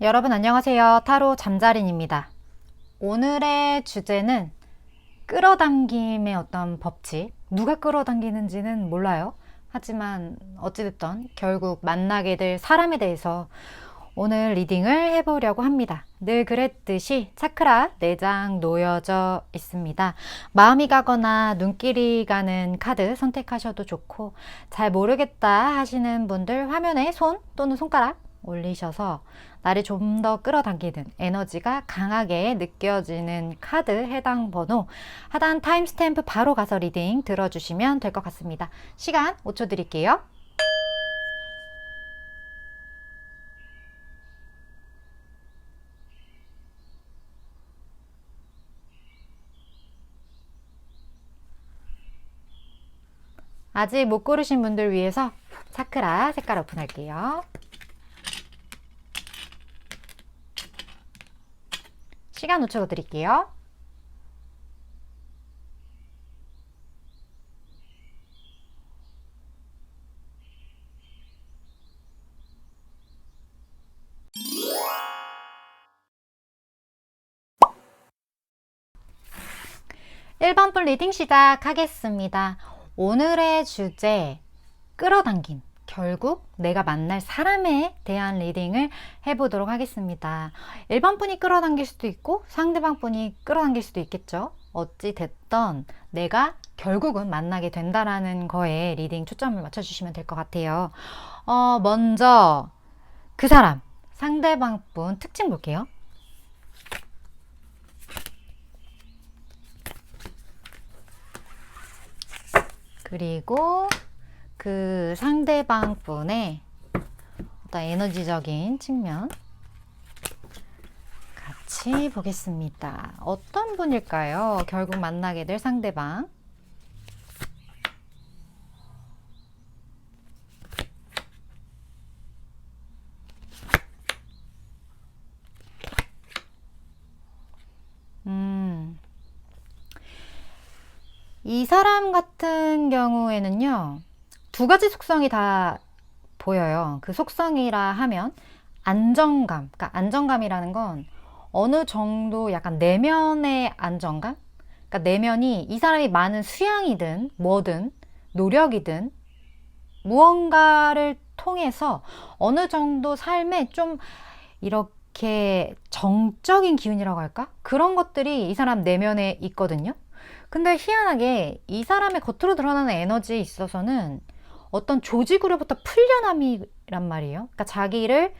여러분 안녕하세요. 타로 잠자린입니다. 오늘의 주제는 끌어당김의 어떤 법칙. 누가 끌어당기는지는 몰라요. 하지만 어찌됐든 결국 만나게 될 사람에 대해서 오늘 리딩을 해보려고 합니다. 늘 그랬듯이 차크라 4장 놓여져 있습니다. 마음이 가거나 눈길이 가는 카드 선택하셔도 좋고, 잘 모르겠다 하시는 분들 화면에 손 또는 손가락 올리셔서 나를 좀 더 끌어당기는 에너지가 강하게 느껴지는 카드 해당 번호 하단 타임스탬프 바로 가서 리딩 들어주시면 될 것 같습니다. 시간 5초 드릴게요. 아직 못 고르신 분들 위해서 차크라 색깔 오픈할게요. 시간 5초 드릴게요. (1번) 분 리딩 시작하겠습니다. 오늘의 주제 끌어당김, 결국 내가 만날 사람에 대한 리딩을 해보도록 하겠습니다. 1번 분이 끌어당길 수도 있고 상대방 분이 끌어당길 수도 있겠죠. 어찌 됐던 내가 결국은 만나게 된다라는 거에 리딩 초점을 맞춰주시면 될 것 같아요. 먼저 그 사람, 상대방 분 특징 볼게요. 그리고 그 상대방 분의 어떤 에너지적인 측면 같이 보겠습니다. 어떤 분일까요? 결국 만나게 될 상대방. 이 사람 같은 경우에는요, 두 가지 속성이 다 보여요. 그 속성이라 하면 안정감, 그러니까 안정감이라는 건 어느 정도 약간 내면의 안정감? 그러니까 내면이 이 사람이 많은 수양이든 뭐든 노력이든 무언가를 통해서 어느 정도 삶에 좀 이렇게 정적인 기운이라고 할까? 그런 것들이 이 사람 내면에 있거든요. 근데 희한하게 이 사람의 겉으로 드러나는 에너지에 있어서는 어떤 조직으로부터 풀려남이란 말이에요. 그러니까 자기를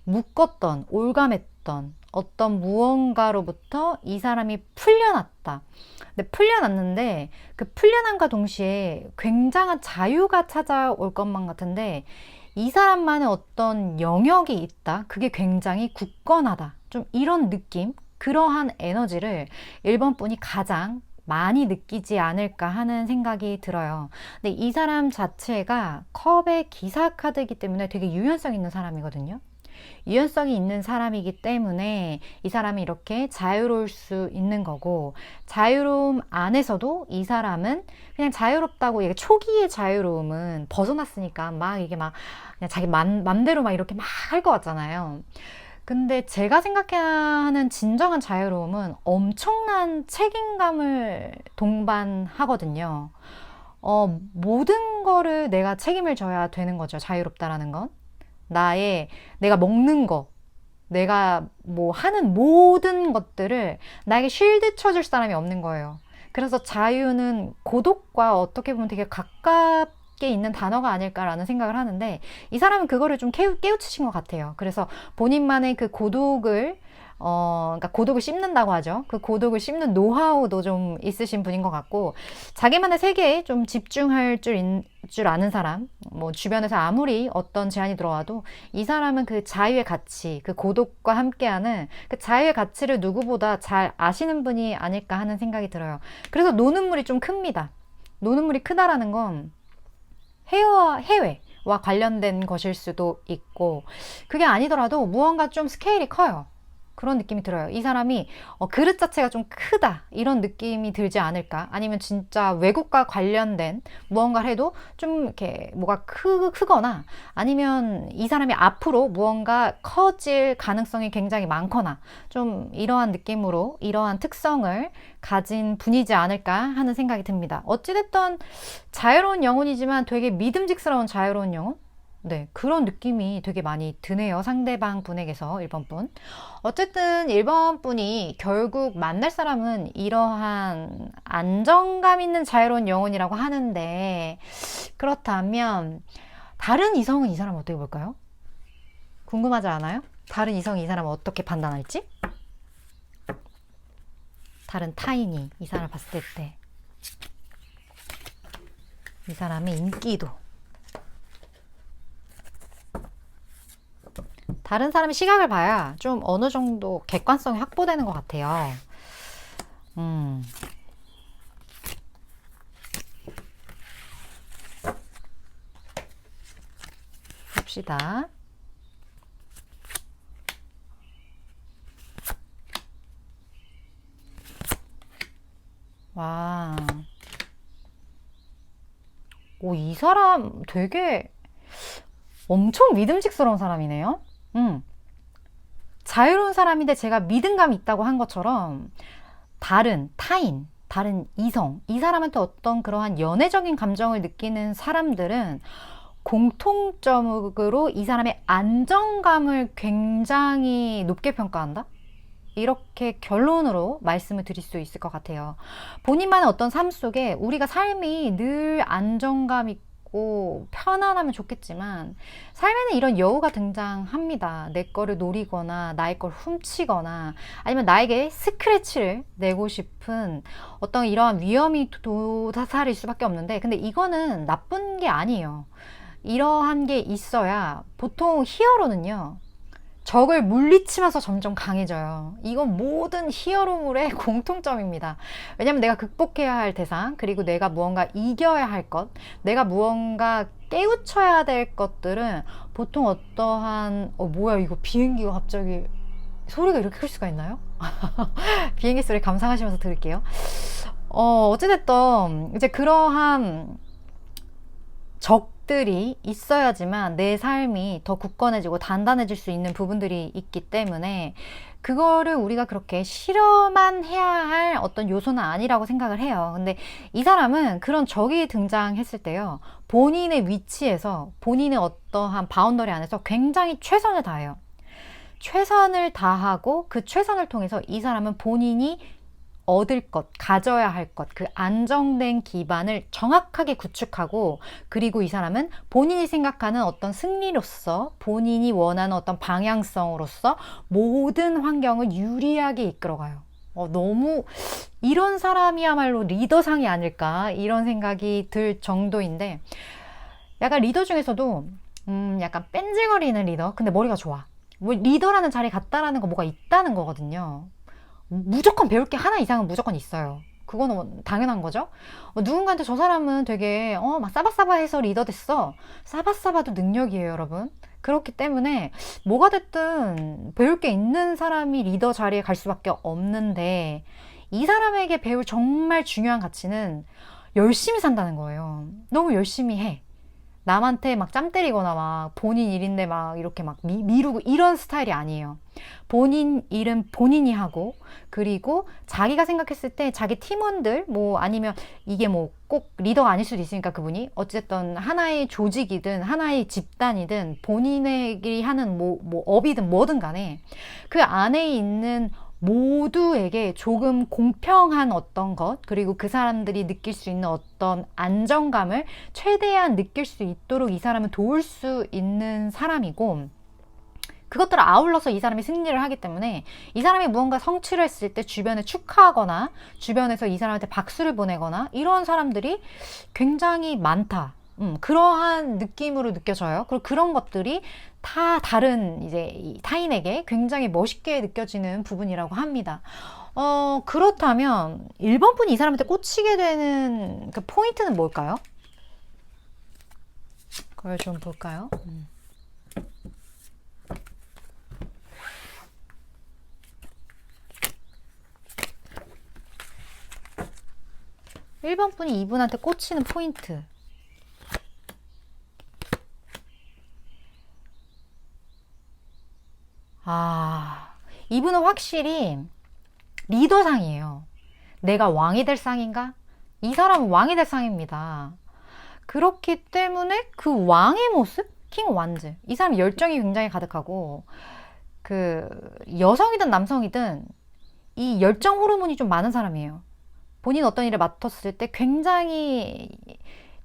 묶었던, 올감했던 어떤 무언가로부터 이 사람이 풀려났다. 근데 풀려났는데 그 풀려남과 동시에 굉장한 자유가 찾아올 것만 같은데 이 사람만의 어떤 영역이 있다. 그게 굉장히 굳건하다. 좀 이런 느낌, 그러한 에너지를 1번 분이 가장 많이 느끼지 않을까 하는 생각이 들어요. 근데 이 사람 자체가 컵의 기사 카드이기 때문에 되게 유연성 있는 사람이거든요. 유연성이 있는 사람이기 때문에 이 사람이 이렇게 자유로울 수 있는 거고, 자유로움 안에서도 이 사람은 그냥 자유롭다고, 이게 초기의 자유로움은 벗어났으니까 막 이게 막 그냥 자기 맘대로 막 이렇게 막 할 것 같잖아요. 근데 제가 생각하는 진정한 자유로움은 엄청난 책임감을 동반하거든요. 모든 거를 내가 책임을 져야 되는 거죠. 자유롭다라는 건. 내가 먹는 거, 내가 뭐 하는 모든 것들을 나에게 쉴드 쳐줄 사람이 없는 거예요. 그래서 자유는 고독과 어떻게 보면 되게 가깝게 있는 단어가 아닐까라는 생각을 하는데, 이 사람은 그거를 좀 깨우치신 것 같아요. 그래서 본인만의 그 고독을 그러니까 고독을 씹는다고 하죠. 그 고독을 씹는 노하우도 좀 있으신 분인 것 같고, 자기만의 세계에 좀 집중할 줄 아는 사람, 뭐 주변에서 아무리 어떤 제안이 들어와도 이 사람은 그 자유의 가치, 그 고독과 함께하는 그 자유의 가치를 누구보다 잘 아시는 분이 아닐까 하는 생각이 들어요. 그래서 노는 물이 좀 큽니다. 노는 물이 크다라는 건 해외와 관련된 것일 수도 있고, 그게 아니더라도 무언가 좀 스케일이 커요. 그런 느낌이 들어요. 이 사람이 그릇 자체가 좀 크다 이런 느낌이 들지 않을까. 아니면 진짜 외국과 관련된 무언가를 해도 좀 이렇게 뭐가 크거나, 아니면 이 사람이 앞으로 무언가 커질 가능성이 굉장히 많거나, 좀 이러한 느낌으로 이러한 특성을 가진 분이지 않을까 하는 생각이 듭니다. 어찌됐든 자유로운 영혼이지만 되게 믿음직스러운 자유로운 영혼? 네, 그런 느낌이 되게 많이 드네요. 상대방 분에게서 1번 분. 어쨌든 1번 분이 결국 만날 사람은 이러한 안정감 있는 자유로운 영혼이라고 하는데, 그렇다면 다른 이성은 이 사람 어떻게 볼까요? 궁금하지 않아요? 다른 이성이 이 사람을 어떻게 판단할지? 다른 타인이 이 사람을 봤을 때 이 사람의 인기도, 다른 사람의 시각을 봐야 좀 어느 정도 객관성이 확보되는 것 같아요. 봅시다. 와. 오, 이 사람 되게 엄청 믿음직스러운 사람이네요. 자유로운 사람인데 제가 믿음감이 있다고 한 것처럼 다른 타인, 다른 이성, 이 사람한테 어떤 그러한 연애적인 감정을 느끼는 사람들은 공통적으로 이 사람의 안정감을 굉장히 높게 평가한다? 이렇게 결론으로 말씀을 드릴 수 있을 것 같아요. 본인만의 어떤 삶 속에 우리가 삶이 늘 안정감 있고 편안하면 좋겠지만, 삶에는 이런 여우가 등장합니다. 내 거를 노리거나 나의 걸 훔치거나, 아니면 나에게 스크래치를 내고 싶은 어떤 이러한 위험이 도사살일 수밖에 없는데, 근데 이거는 나쁜 게 아니에요. 이러한 게 있어야 보통 히어로는요, 적을 물리치면서 점점 강해져요. 이건 모든 히어로물의 공통점입니다. 왜냐면 내가 극복해야 할 대상, 그리고 내가 무언가 이겨야 할 것, 내가 무언가 깨우쳐야 될 것들은 보통 어떠한, 뭐야 이거 비행기가 갑자기 소리가 이렇게 클 수가 있나요? 비행기 소리 감상하시면서 들을게요. 어찌됐든 이제 그러한 적들이 있어야지만 내 삶이 더 굳건해지고 단단해질 수 있는 부분들이 있기 때문에, 그거를 우리가 그렇게 실험만 해야 할 어떤 요소는 아니라고 생각을 해요. 근데 이 사람은 그런 적이 등장했을 때요, 본인의 위치에서 본인의 어떠한 바운더리 안에서 굉장히 최선을 다해요. 최선을 다하고 그 최선을 통해서 이 사람은 본인이 얻을 것, 가져야 할 것, 그 안정된 기반을 정확하게 구축하고, 그리고 이 사람은 본인이 생각하는 어떤 승리로서, 본인이 원하는 어떤 방향성으로서 모든 환경을 유리하게 이끌어가요. 너무 이런 사람이야말로 리더상이 아닐까 이런 생각이 들 정도인데, 약간 리더 중에서도 약간 뺀질거리는 리더, 근데 머리가 좋아. 뭐 리더라는 자리에 갔다라는 거 뭐가 있다는 거거든요. 무조건 배울 게 하나 이상은 무조건 있어요. 그거는 뭐 당연한 거죠. 누군가한테 저 사람은 되게 막 싸바싸바해서 리더 됐어. 싸바싸바도 능력이에요, 여러분. 그렇기 때문에 뭐가 됐든 배울 게 있는 사람이 리더 자리에 갈 수밖에 없는데, 이 사람에게 배울 정말 중요한 가치는 열심히 산다는 거예요. 너무 열심히 해. 남한테 막 짬 때리거나 막 본인 일인데 막 이렇게 막 미루고 이런 스타일이 아니에요. 본인 일은 본인이 하고, 그리고 자기가 생각했을 때 자기 팀원들, 뭐 아니면 이게 뭐 꼭 리더가 아닐 수도 있으니까 그분이 어쨌든 하나의 조직이든 하나의 집단이든 본인에게 하는 뭐 업이든 뭐든 간에 그 안에 있는 모두에게 조금 공평한 어떤 것, 그리고 그 사람들이 느낄 수 있는 어떤 안정감을 최대한 느낄 수 있도록 이 사람은 도울 수 있는 사람이고, 그것들을 아울러서 이 사람이 승리를 하기 때문에 이 사람이 무언가 성취를 했을 때 주변에 축하하거나 주변에서 이 사람한테 박수를 보내거나 이런 사람들이 굉장히 많다. 그러한 느낌으로 느껴져요. 그리고 그런 것들이 다 다른 이제 타인에게 굉장히 멋있게 느껴지는 부분이라고 합니다. 그렇다면 1번 분이 이 사람한테 꽂히게 되는 그 포인트는 뭘까요? 그걸 좀 볼까요? 1번 분이 이분한테 꽂히는 포인트. 아, 이분은 확실히 리더상이에요. 내가 왕이 될 상인가? 이 사람은 왕이 될 상입니다. 그렇기 때문에 그 왕의 모습? 킹 완즈. 이 사람 열정이 굉장히 가득하고, 그, 여성이든 남성이든 이 열정 호르몬이 좀 많은 사람이에요. 본인 어떤 일을 맡았을 때 굉장히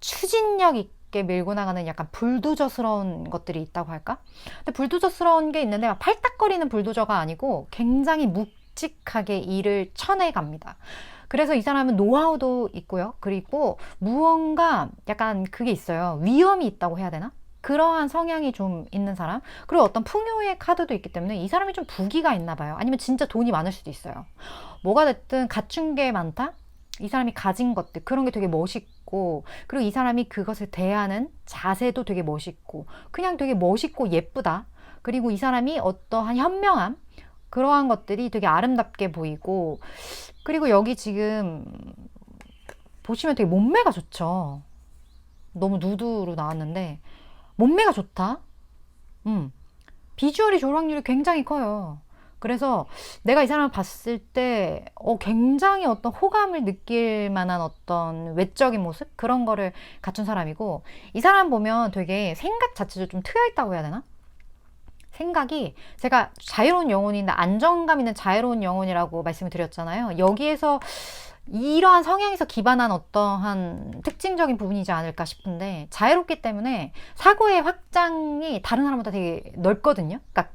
추진력 있게 밀고 나가는 약간 불도저스러운 것들이 있다고 할까? 근데 불도저스러운 게 있는데 막 팔딱거리는 불도저가 아니고 굉장히 묵직하게 일을 쳐내갑니다. 그래서 이 사람은 노하우도 있고요. 그리고 무언가 약간 그게 있어요. 위험이 있다고 해야 되나? 그러한 성향이 좀 있는 사람. 그리고 어떤 풍요의 카드도 있기 때문에 이 사람이 좀 부기가 있나 봐요. 아니면 진짜 돈이 많을 수도 있어요. 뭐가 됐든 갖춘 게 많다? 이 사람이 가진 것들, 그런 게 되게 멋있고, 그리고 이 사람이 그것을 대하는 자세도 되게 멋있고, 그냥 되게 멋있고 예쁘다. 그리고 이 사람이 어떠한 현명함, 그러한 것들이 되게 아름답게 보이고, 그리고 여기 지금 보시면 되게 몸매가 좋죠. 너무 누드로 나왔는데, 몸매가 좋다? 비주얼이 좋을 확률이 굉장히 커요. 그래서 내가 이 사람을 봤을 때 굉장히 어떤 호감을 느낄 만한 어떤 외적인 모습? 그런 거를 갖춘 사람이고, 이 사람 보면 되게 생각 자체도 좀 트여있다고 해야 되나? 생각이, 제가 자유로운 영혼인데 안정감 있는 자유로운 영혼이라고 말씀을 드렸잖아요. 여기에서 이러한 성향에서 기반한 어떠한 특징적인 부분이지 않을까 싶은데, 자유롭기 때문에 사고의 확장이 다른 사람보다 되게 넓거든요. 그러니까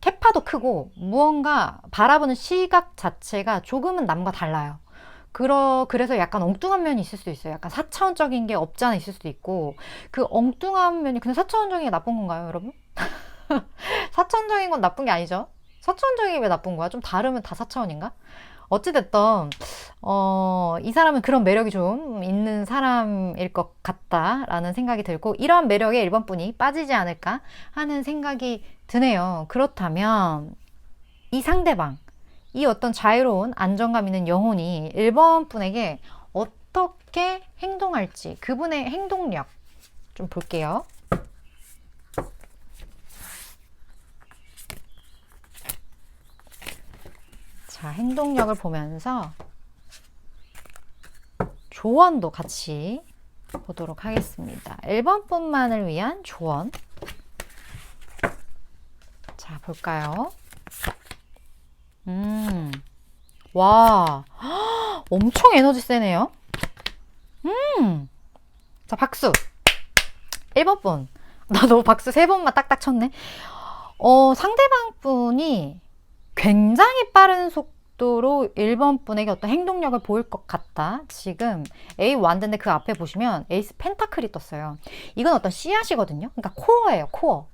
캐파도 크고 무언가 바라보는 시각 자체가 조금은 남과 달라요. 그래서 약간 엉뚱한 면이 있을 수도 있어요. 약간 4차원적인 게 없지 않아 있을 수도 있고, 그 엉뚱한 면이, 근데 4차원적인 게 나쁜 건가요, 여러분? 4차원적인 건 나쁜 게 아니죠. 4차원적인 게 왜 나쁜 거야? 좀 다르면 다 4차원인가? 어찌됐든, 이 사람은 그런 매력이 좀 있는 사람일 것 같다라는 생각이 들고, 이러한 매력에 1번 분이 빠지지 않을까 하는 생각이 드네요. 그렇다면, 이 상대방, 이 어떤 자유로운 안정감 있는 영혼이 1번 분에게 어떻게 행동할지, 그분의 행동력 좀 볼게요. 자, 행동력을 보면서 조언도 같이 보도록 하겠습니다. 1번 분만을 위한 조언. 자, 볼까요? 와, 엄청 에너지 세네요. 자, 박수. 1번 분. 나 너무 박수 3번만 딱딱 쳤네. 상대방 분이 굉장히 빠른 속도로 1번 분에게 어떤 행동력을 보일 것 같다. 지금 A 완드인데 그 앞에 보시면 에이스 펜타클이 떴어요. 이건 어떤 씨앗이거든요. 그러니까 코어예요, 코어.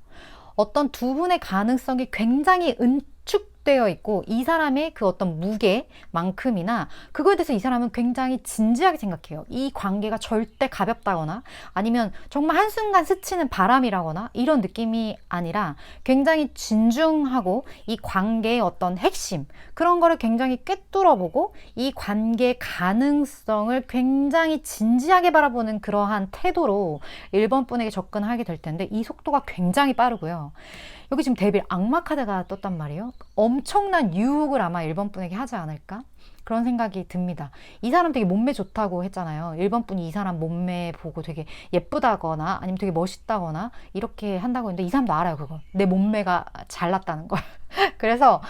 어떤 두 분의 가능성이 굉장히 응축되어 있고, 이 사람의 그 어떤 무게만큼이나 그거에 대해서 이 사람은 굉장히 진지하게 생각해요. 이 관계가 절대 가볍다거나 아니면 정말 한순간 스치는 바람이라거나 이런 느낌이 아니라 굉장히 진중하고, 이 관계의 어떤 핵심, 그런 거를 굉장히 꿰뚫어보고 이 관계의 가능성을 굉장히 진지하게 바라보는 그러한 태도로 1번 분에게 접근하게 될 텐데, 이 속도가 굉장히 빠르고요. 여기 지금 데빌 악마 카드가 떴단 말이에요. 엄청난 유혹을 아마 1번 분에게 하지 않을까? 그런 생각이 듭니다. 이 사람 되게 몸매 좋다고 했잖아요. 1번 분이 이 사람 몸매 보고 되게 예쁘다거나 아니면 되게 멋있다거나 이렇게 한다고 했는데, 이 사람도 알아요, 그거. 내 몸매가 잘났다는 걸. 그래서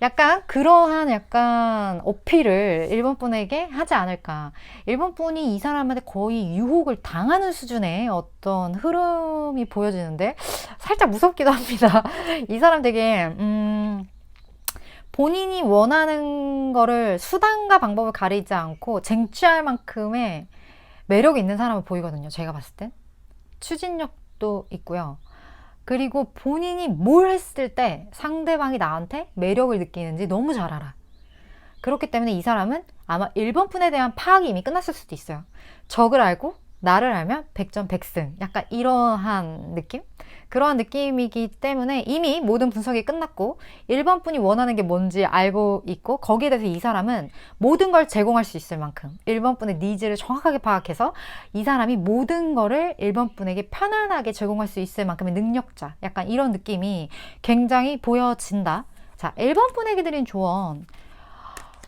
약간 그러한 약간 어필을 1번 분에게 하지 않을까. 1번 분이 이 사람한테 거의 유혹을 당하는 수준의 어떤 흐름이 보여지는데 살짝 무섭기도 합니다. 이 사람 되게 본인이 원하는 거를 수단과 방법을 가리지 않고 쟁취할 만큼의 매력이 있는 사람을 보이거든요. 제가 봤을 땐. 추진력도 있고요. 그리고 본인이 뭘 했을 때 상대방이 나한테 매력을 느끼는지 너무 잘 알아. 그렇기 때문에 이 사람은 아마 1번 푼에 대한 파악이 이미 끝났을 수도 있어요. 적을 알고 나를 알면 백전백승. 약간 이러한 느낌? 그러한 느낌이기 때문에 이미 모든 분석이 끝났고 1번 분이 원하는 게 뭔지 알고 있고 거기에 대해서 이 사람은 모든 걸 제공할 수 있을 만큼 1번 분의 니즈를 정확하게 파악해서 이 사람이 모든 거를 1번 분에게 편안하게 제공할 수 있을 만큼의 능력자. 약간 이런 느낌이 굉장히 보여진다. 자, 1번 분에게 드린 조언.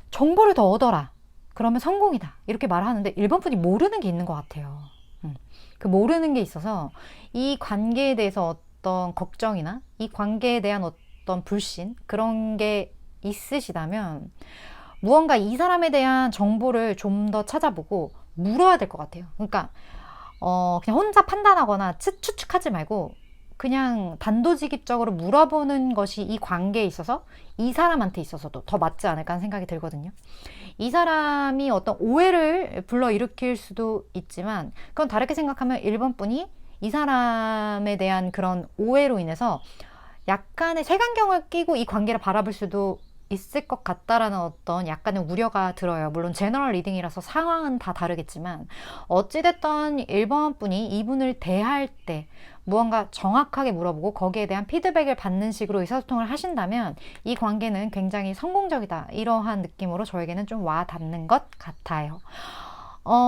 정보를 더 얻어라. 그러면 성공이다. 이렇게 말하는데 1번 분이 모르는 게 있는 것 같아요. 그 모르는 게 있어서 이 관계에 대해서 어떤 걱정이나 이 관계에 대한 어떤 불신 그런 게 있으시다면 무언가 이 사람에 대한 정보를 좀 더 찾아보고 물어야 될 것 같아요. 그러니까 그냥 혼자 판단하거나 추측하지 말고 그냥 단도직입적으로 물어보는 것이 이 관계에 있어서 이 사람한테 있어서도 더 맞지 않을까 하는 생각이 들거든요. 이 사람이 어떤 오해를 불러일으킬 수도 있지만 그건 다르게 생각하면 1번 분이 이 사람에 대한 그런 오해로 인해서 약간의 색안경을 끼고 이 관계를 바라볼 수도 있을 것 같다라는 어떤 약간의 우려가 들어요. 물론 제너럴 리딩이라서 상황은 다 다르겠지만 어찌됐던 1번 분이 이분을 대할 때 무언가 정확하게 물어보고 거기에 대한 피드백을 받는 식으로 의사소통을 하신다면 이 관계는 굉장히 성공적이다. 이러한 느낌으로 저에게는 좀 와닿는 것 같아요.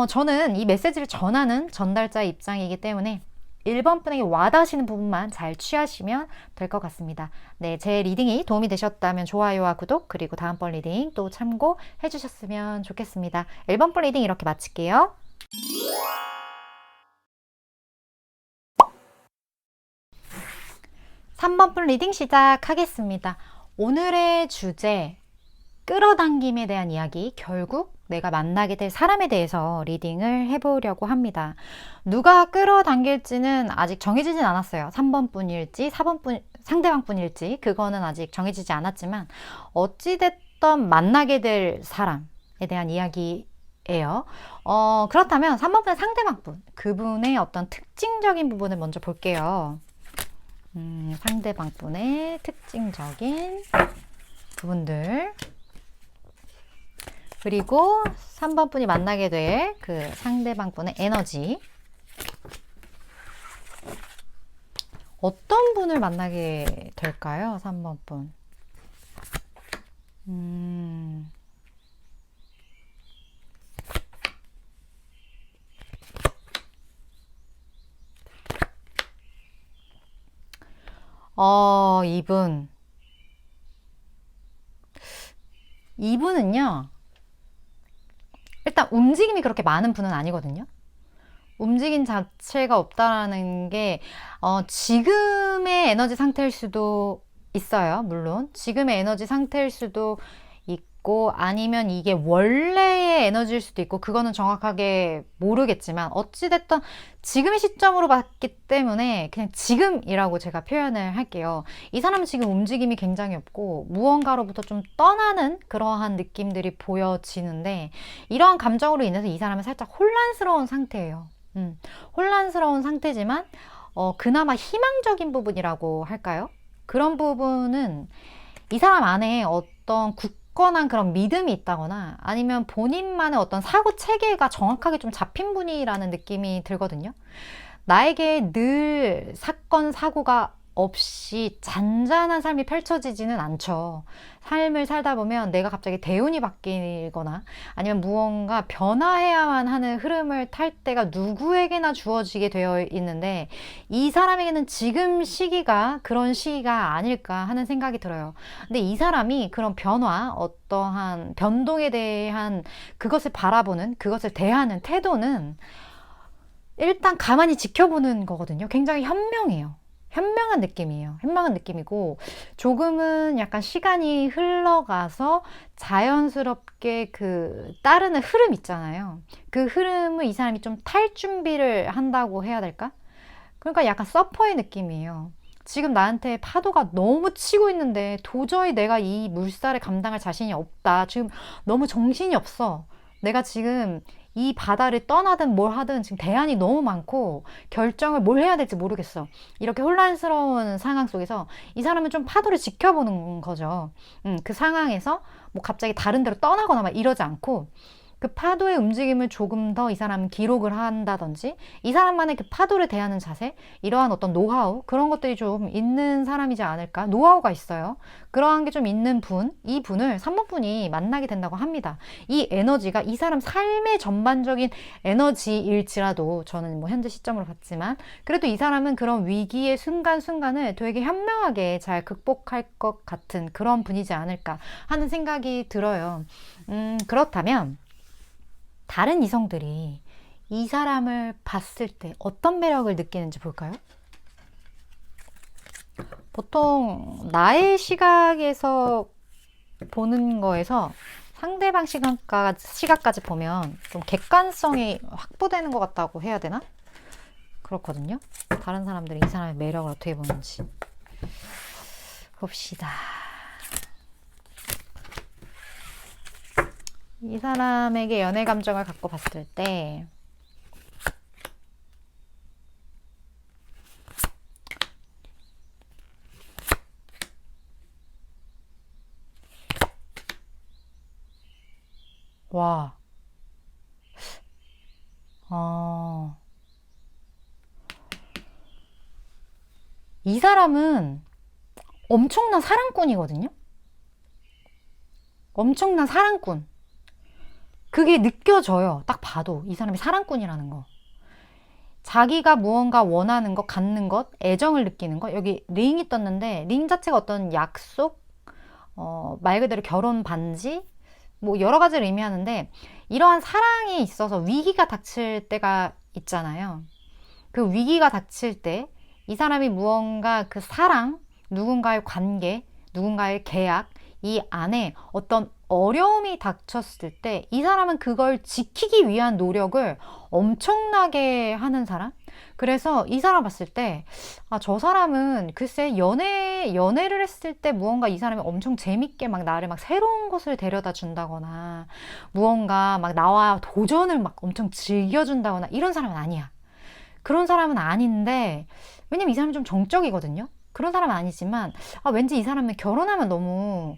저는 이 메시지를 전하는 전달자 입장이기 때문에 1번 분에게 와닿으시는 부분만 잘 취하시면 될 것 같습니다. 네, 제 리딩이 도움이 되셨다면 좋아요와 구독 그리고 다음번 리딩 또 참고해 주셨으면 좋겠습니다. 1번 분 리딩 이렇게 마칠게요. 3번 분 리딩 시작하겠습니다. 오늘의 주제 끌어당김에 대한 이야기, 결국 내가 만나게 될 사람에 대해서 리딩을 해보려고 합니다. 누가 끌어당길지는 아직 정해지진 않았어요. 3번 분일지 4번 분, 상대방 분일지 그거는 아직 정해지지 않았지만 어찌됐던 만나게 될 사람에 대한 이야기예요. 그렇다면 3번 분의 상대방 분, 그분의 어떤 특징적인 부분을 먼저 볼게요. 상대방 분의 특징적인 부분들 그리고 3번 분이 만나게 될 그 상대방 분의 에너지 어떤 분을 만나게 될까요? 3번 분 이분은요 일단 움직임이 그렇게 많은 분은 아니거든요. 움직임 자체가 없다라는 게 지금의 에너지 상태일 수도 있어요. 물론 지금의 에너지 상태일 수도 있고 아니면 이게 원래의 에너지일 수도 있고 그거는 정확하게 모르겠지만 어찌됐든 지금의 시점으로 봤기 때문에 그냥 지금이라고 제가 표현을 할게요. 이 사람은 지금 움직임이 굉장히 없고 무언가로부터 좀 떠나는 그러한 느낌들이 보여지는데 이러한 감정으로 인해서 이 사람은 살짝 혼란스러운 상태예요. 혼란스러운 상태지만 그나마 희망적인 부분이라고 할까요? 그런 부분은 이 사람 안에 어떤 굳건한 그런 믿음이 있다거나 아니면 본인만의 어떤 사고 체계가 정확하게 좀 잡힌 분이라는 느낌이 들거든요. 나에게 늘 사건, 사고가 없이 잔잔한 삶이 펼쳐지지는 않죠. 삶을 살다 보면 내가 갑자기 대운이 바뀌거나 아니면 무언가 변화해야만 하는 흐름을 탈 때가 누구에게나 주어지게 되어 있는데 이 사람에게는 지금 시기가 그런 시기가 아닐까 하는 생각이 들어요. 근데 이 사람이 그런 변화, 어떠한 변동에 대한 그것을 바라보는, 그것을 대하는 태도는 일단 가만히 지켜보는 거거든요. 굉장히 현명해요. 현명한 느낌이에요. 현명한 느낌이고 조금은 약간 시간이 흘러가서 자연스럽게 그 따르는 흐름 있잖아요. 그 흐름을 이 사람이 좀 탈 준비를 한다고 해야 될까? 그러니까 약간 서퍼의 느낌이에요. 지금 나한테 파도가 너무 치고 있는데 도저히 내가 이 물살을 감당할 자신이 없다. 지금 너무 정신이 없어. 내가 지금 이 바다를 떠나든 뭘 하든 지금 대안이 너무 많고 결정을 뭘 해야 될지 모르겠어. 이렇게 혼란스러운 상황 속에서 이 사람은 좀 파도를 지켜보는 거죠. 그 상황에서 뭐 갑자기 다른 데로 떠나거나 막 이러지 않고 그 파도의 움직임을 조금 더 이 사람은 기록을 한다든지 이 사람만의 그 파도를 대하는 자세, 이러한 어떤 노하우, 그런 것들이 좀 있는 사람이지 않을까. 노하우가 있어요. 그러한 게 좀 있는 분, 이 분을 3번 분이 만나게 된다고 합니다. 이 에너지가 이 사람 삶의 전반적인 에너지일지라도, 저는 뭐 현재 시점으로 봤지만 그래도 이 사람은 그런 위기의 순간순간을 되게 현명하게 잘 극복할 것 같은 그런 분이지 않을까 하는 생각이 들어요. 그렇다면 다른 이성들이 이 사람을 봤을 때 어떤 매력을 느끼는지 볼까요? 보통 나의 시각에서 보는 거에서 상대방 시각까지 보면 좀 객관성이 확보되는 것 같다고 해야 되나? 그렇거든요. 다른 사람들이 이 사람의 매력을 어떻게 보는지 봅시다. 이 사람에게 연애 감정을 갖고 봤을 때 와, 이 사람은 엄청난 사랑꾼이거든요. 엄청난 사랑꾼. 그게 느껴져요. 딱 봐도 이 사람이 사랑꾼이라는 거. 자기가 무언가 원하는 것, 갖는 것, 애정을 느끼는 것. 여기 링이 떴는데 링 자체가 어떤 약속, 말 그대로 결혼 반지, 뭐 여러 가지를 의미하는데, 이러한 사랑에 있어서 위기가 닥칠 때가 있잖아요. 그 위기가 닥칠 때 이 사람이 무언가 그 사랑, 누군가의 관계, 누군가의 계약, 이 안에 어떤 어려움이 닥쳤을 때 이 사람은 그걸 지키기 위한 노력을 엄청나게 하는 사람? 그래서 이 사람 봤을 때, 아, 저 사람은 글쎄 연애를 했을 때 무언가 이 사람이 엄청 재밌게 막 나를 막 새로운 곳을 데려다 준다거나 무언가 막 나와 도전을 막 엄청 즐겨준다거나 이런 사람은 아니야. 그런 사람은 아닌데, 왜냐면 이 사람은 좀 정적이거든요. 그런 사람은 아니지만, 아, 왠지 이 사람은 결혼하면 너무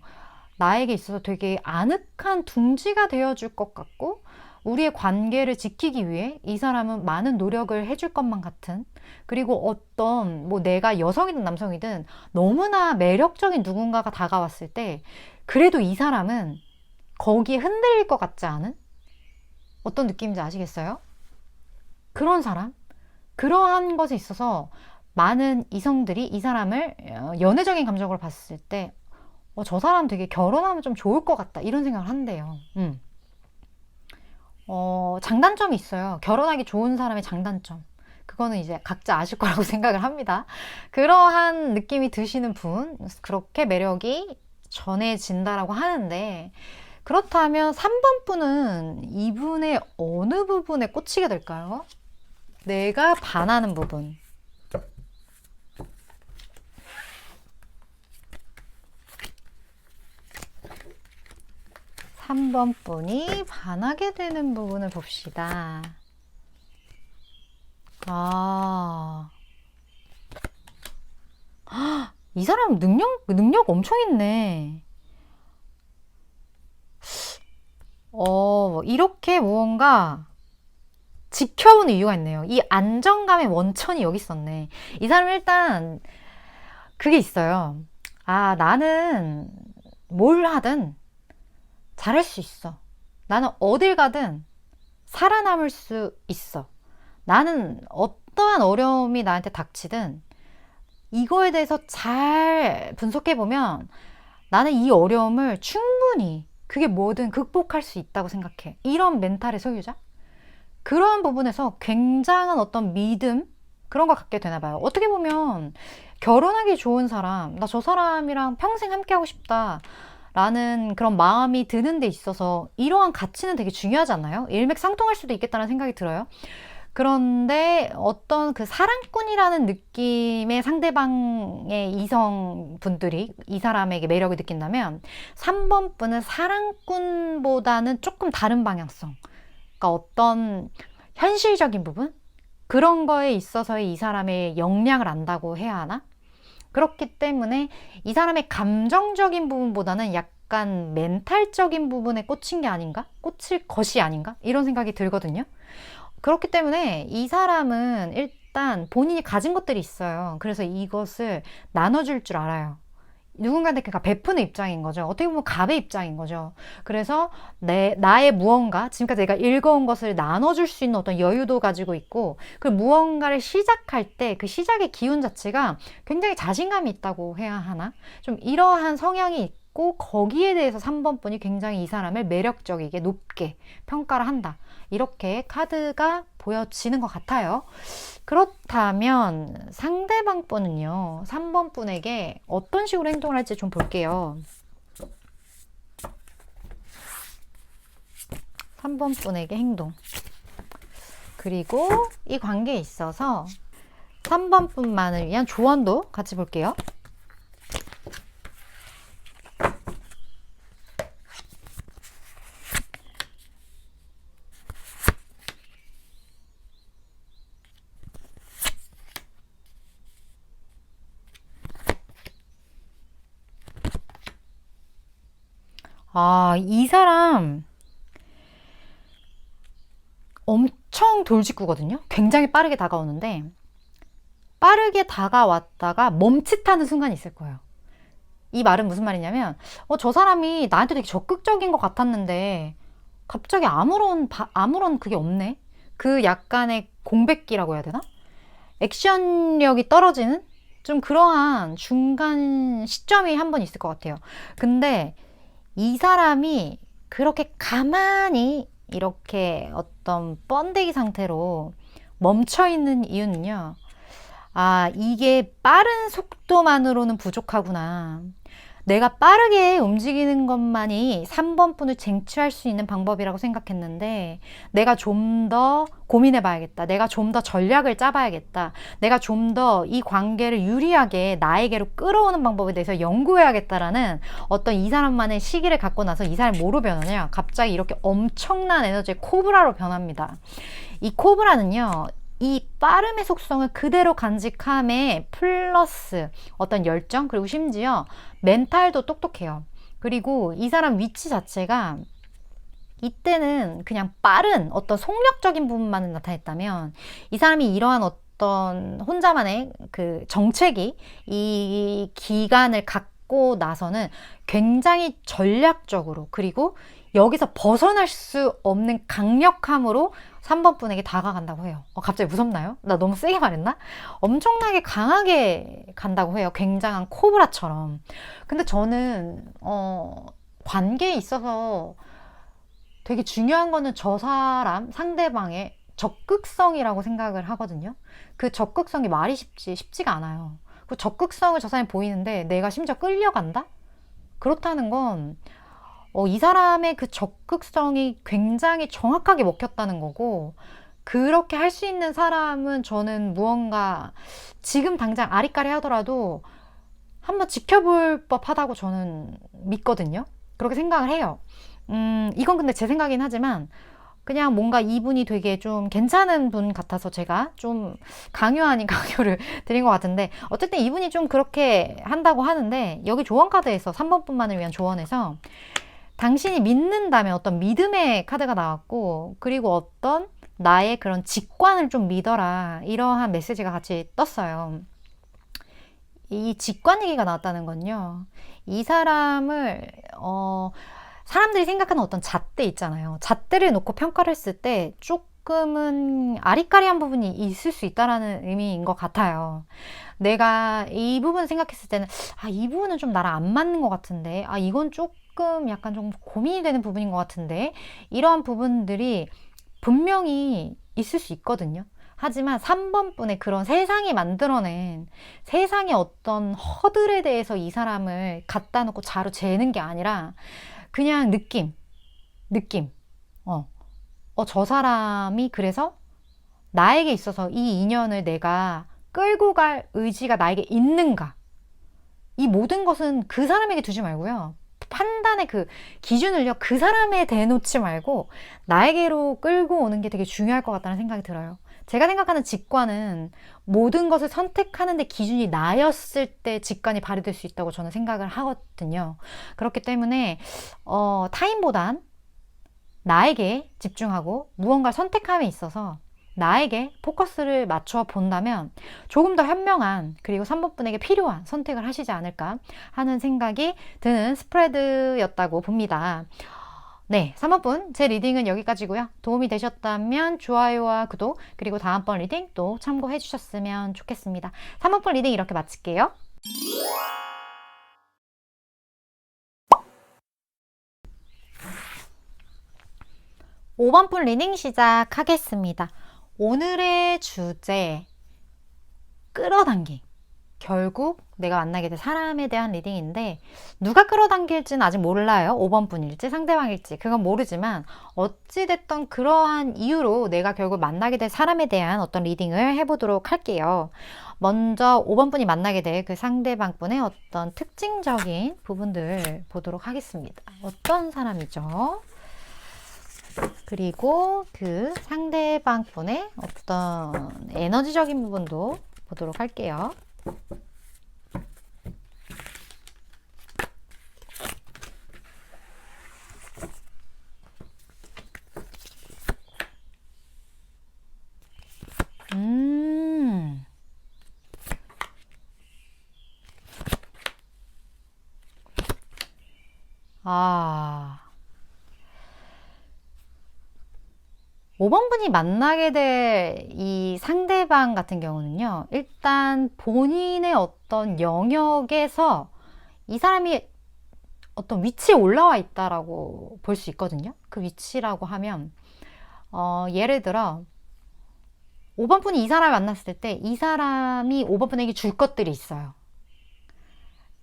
나에게 있어서 되게 아늑한 둥지가 되어줄 것 같고, 우리의 관계를 지키기 위해 이 사람은 많은 노력을 해줄 것만 같은, 그리고 어떤 뭐 내가 여성이든 남성이든 너무나 매력적인 누군가가 다가왔을 때 그래도 이 사람은 거기에 흔들릴 것 같지 않은 어떤 느낌인지 아시겠어요? 그런 사람? 그러한 것에 있어서 많은 이성들이 이 사람을 연애적인 감정으로 봤을 때 저 사람 되게 결혼하면 좀 좋을 것 같다 이런 생각을 한대요. 장단점이 있어요. 결혼하기 좋은 사람의 장단점. 그거는 이제 각자 아실 거라고 생각을 합니다. 그러한 느낌이 드시는 분, 그렇게 매력이 전해진다라고 하는데, 그렇다면 3번 분은 이분의 어느 부분에 꽂히게 될까요? 내가 반하는 부분. 3번 분이 반하게 되는 부분을 봅시다. 이 사람 능력 엄청 있네. 이렇게 무언가 지켜보는 이유가 있네요. 이 안정감의 원천이 여기 있었네. 이 사람은 일단 그게 있어요. 아, 나는 뭘 하든 잘할 수 있어. 나는 어딜 가든 살아남을 수 있어. 나는 어떠한 어려움이 나한테 닥치든 이거에 대해서 잘 분석해보면 나는 이 어려움을 충분히 그게 뭐든 극복할 수 있다고 생각해. 이런 멘탈의 소유자? 그런 부분에서 굉장한 어떤 믿음? 그런 걸 갖게 되나 봐요. 어떻게 보면 결혼하기 좋은 사람, 나 저 사람이랑 평생 함께 하고 싶다 라는 그런 마음이 드는 데 있어서 이러한 가치는 되게 중요하지 않나요? 일맥상통할 수도 있겠다는 생각이 들어요. 그런데 어떤 그 사랑꾼이라는 느낌의 상대방의 이성분들이 이 사람에게 매력을 느낀다면 3번 분은 사랑꾼보다는 조금 다른 방향성, 그러니까 어떤 현실적인 부분? 그런 거에 있어서의 이 사람의 역량을 안다고 해야 하나? 그렇기 때문에 이 사람의 감정적인 부분보다는 약간 멘탈적인 부분에 꽂힌 게 아닌가? 꽂힐 것이 아닌가? 이런 생각이 들거든요. 그렇기 때문에 이 사람은 일단 본인이 가진 것들이 있어요. 그래서 이것을 나눠줄 줄 알아요. 누군가한테 그러니까 베푸는 입장인 거죠. 어떻게 보면 갑의 입장인 거죠. 그래서 나의 무언가, 지금까지 내가 읽어온 것을 나눠줄 수 있는 어떤 여유도 가지고 있고, 그 무언가를 시작할 때 그 시작의 기운 자체가 굉장히 자신감이 있다고 해야 하나? 좀 이러한 성향이 있고, 거기에 대해서 3번 분이 굉장히 이 사람을 매력적이게 높게 평가를 한다. 이렇게 카드가 보여지는 것 같아요. 그렇다면 상대방 분은요, 3번 분에게 어떤 식으로 행동을 할지 좀 볼게요. 3번 분에게 행동. 그리고 이 관계에 있어서 3번 분만을 위한 조언도 같이 볼게요. 이 사람 엄청 돌직구거든요. 굉장히 빠르게 다가오는데 빠르게 다가왔다가 멈칫하는 순간이 있을 거예요. 이 말은 무슨 말이냐면 저 사람이 나한테 되게 적극적인 것 같았는데 갑자기 아무런 그게 없네. 그 약간의 공백기라고 해야 되나? 액션력이 떨어지는 좀 그러한 중간 시점이 한 번 있을 것 같아요. 근데 이 사람이 그렇게 가만히 이렇게 어떤 번데기 상태로 멈춰있는 이유는요. 이게 빠른 속도만으로는 부족하구나. 내가 빠르게 움직이는 것만이 3번 분을 쟁취할 수 있는 방법이라고 생각했는데 내가 좀 더 고민해 봐야겠다. 내가 좀 더 전략을 짜봐야겠다. 내가 좀 더 이 관계를 유리하게 나에게로 끌어오는 방법에 대해서 연구해야겠다라는 어떤 이 사람만의 시기를 갖고 나서 이 사람이 뭐로 변하냐? 갑자기 이렇게 엄청난 에너지의 코브라로 변합니다. 이 코브라는요. 이 빠름의 속성을 그대로 간직함에 플러스 어떤 열정, 그리고 심지어 멘탈도 똑똑해요. 그리고 이 사람 위치 자체가 이때는 그냥 빠른 어떤 속력적인 부분만을 나타냈다면 이 사람이 이러한 어떤 혼자만의 그 정체기, 이 기간을 갖고 나서는 굉장히 전략적으로, 그리고 여기서 벗어날 수 없는 강력함으로 3번 분에게 다가간다고 해요. 갑자기 무섭나요? 나 너무 세게 말했나? 엄청나게 강하게 간다고 해요. 굉장한 코브라처럼. 근데 저는 관계에 있어서 되게 중요한 거는 저 사람, 상대방의 적극성이라고 생각을 하거든요. 그 적극성이 말이 쉽지가 않아요. 그 적극성을 저 사람이 보이는데 내가 심지어 끌려간다? 그렇다는 건 이 사람의 그 적극성이 굉장히 정확하게 먹혔다는 거고, 그렇게 할 수 있는 사람은 저는 무언가 지금 당장 아리까리 하더라도 한번 지켜볼 법하다고 저는 믿거든요. 그렇게 생각을 해요. 이건 근데 제 생각이긴 하지만 그냥 뭔가 이분이 되게 좀 괜찮은 분 같아서 제가 좀 강요 아닌 강요를 드린 것 같은데, 어쨌든 이분이 좀 그렇게 한다고 하는데, 여기 조언 카드에서 3번 분만을 위한 조언에서 당신이 믿는다면 어떤 믿음의 카드가 나왔고, 그리고 어떤 나의 그런 직관을 좀 믿어라, 이러한 메시지가 같이 떴어요. 이 직관 얘기가 나왔다는 건요, 이 사람을 사람들이 생각하는 어떤 잣대 있잖아요. 잣대를 놓고 평가를 했을 때 조금은 아리까리한 부분이 있을 수 있다라는 의미인 것 같아요. 내가 이 부분을 생각했을 때는 이 부분은 좀 나랑 안 맞는 것 같은데, 이건 조금 약간 좀 고민이 되는 부분인 것 같은데, 이러한 부분들이 분명히 있을 수 있거든요. 하지만 3번 분의 그런 세상이 만들어낸 세상의 어떤 허들에 대해서 이 사람을 갖다 놓고 자로 재는 게 아니라 그냥 느낌. 저 사람이 그래서 나에게 있어서 이 인연을 내가 끌고 갈 의지가 나에게 있는가. 이 모든 것은 그 사람에게 두지 말고요. 판단의 그 기준을요, 그 사람에 대놓지 말고 나에게로 끌고 오는 게 되게 중요할 것 같다는 생각이 들어요. 제가 생각하는 직관은 모든 것을 선택하는데 기준이 나였을 때 직관이 발휘될 수 있다고 저는 생각을 하거든요. 그렇기 때문에 타인보단 나에게 집중하고 무언가를 선택함에 있어서 나에게 포커스를 맞춰 본다면 조금 더 현명한, 그리고 3번 분에게 필요한 선택을 하시지 않을까 하는 생각이 드는 스프레드였다고 봅니다. 네, 3번 분, 제 리딩은 여기까지고요. 도움이 되셨다면 좋아요와 구독, 그리고 다음번 리딩 또 참고해 주셨으면 좋겠습니다. 3번 분 리딩 이렇게 마칠게요. 5번 분 리딩 시작하겠습니다. 오늘의 주제, 끌어당김. 결국 내가 만나게 될 사람에 대한 리딩인데, 누가 끌어당길지는 아직 몰라요. 5번 분일지 상대방일지 그건 모르지만, 어찌됐던 그러한 이유로 내가 결국 만나게 될 사람에 대한 어떤 리딩을 해보도록 할게요. 먼저 5번 분이 만나게 될 그 상대방 분의 어떤 특징적인 부분들 보도록 하겠습니다. 어떤 사람이죠? 그리고 그 상대방 분의 어떤 에너지적인 부분도 보도록 할게요. 아, 5번 분이 만나게 될 이 상대방 같은 경우는요, 일단 본인의 어떤 영역에서 이 사람이 어떤 위치에 올라와 있다라고 볼 수 있거든요. 그 위치라고 하면, 예를 들어, 5번 분이 이 사람을 만났을 때 이 사람이 5번 분에게 줄 것들이 있어요.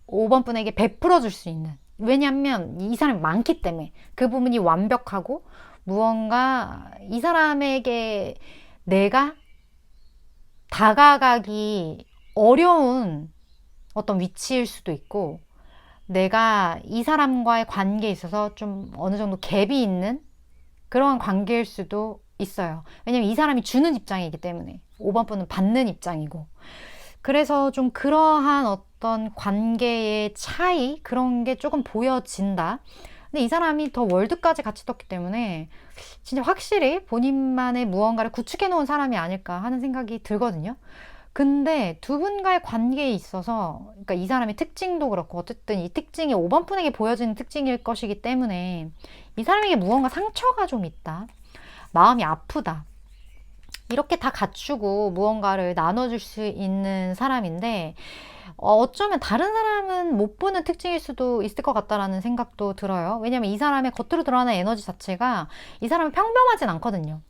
5번 분에게 베풀어 줄 수 있는. 왜냐하면 이 사람이 많기 때문에 그 부분이 완벽하고, 무언가 이 사람에게 내가 다가가기 어려운 어떤 위치일 수도 있고, 내가 이 사람과의 관계에 있어서 좀 어느 정도 갭이 있는 그러한 관계일 수도 있어요. 왜냐면 이 사람이 주는 입장이기 때문에 5번 분은 받는 입장이고, 그래서 좀 그러한 어떤 관계의 차이, 그런 게 조금 보여진다. 근데 이 사람이 더 월드까지 같이 떴기 때문에 진짜 확실히 본인만의 무언가를 구축해 놓은 사람이 아닐까 하는 생각이 들거든요. 근데 두 분과의 관계에 있어서, 그러니까 이 사람의 특징도 그렇고, 어쨌든 이 특징이 5번 분에게 보여지는 특징일 것이기 때문에 이 사람에게 무언가 상처가 좀 있다. 마음이 아프다. 이렇게 다 갖추고 무언가를 나눠줄 수 있는 사람인데, 어쩌면 다른 사람은 못 보는 특징일 수도 있을 것 같다라는 생각도 들어요. 왜냐면 이 사람의 겉으로 드러나는 에너지 자체가 이 사람은 평범하진 않거든요.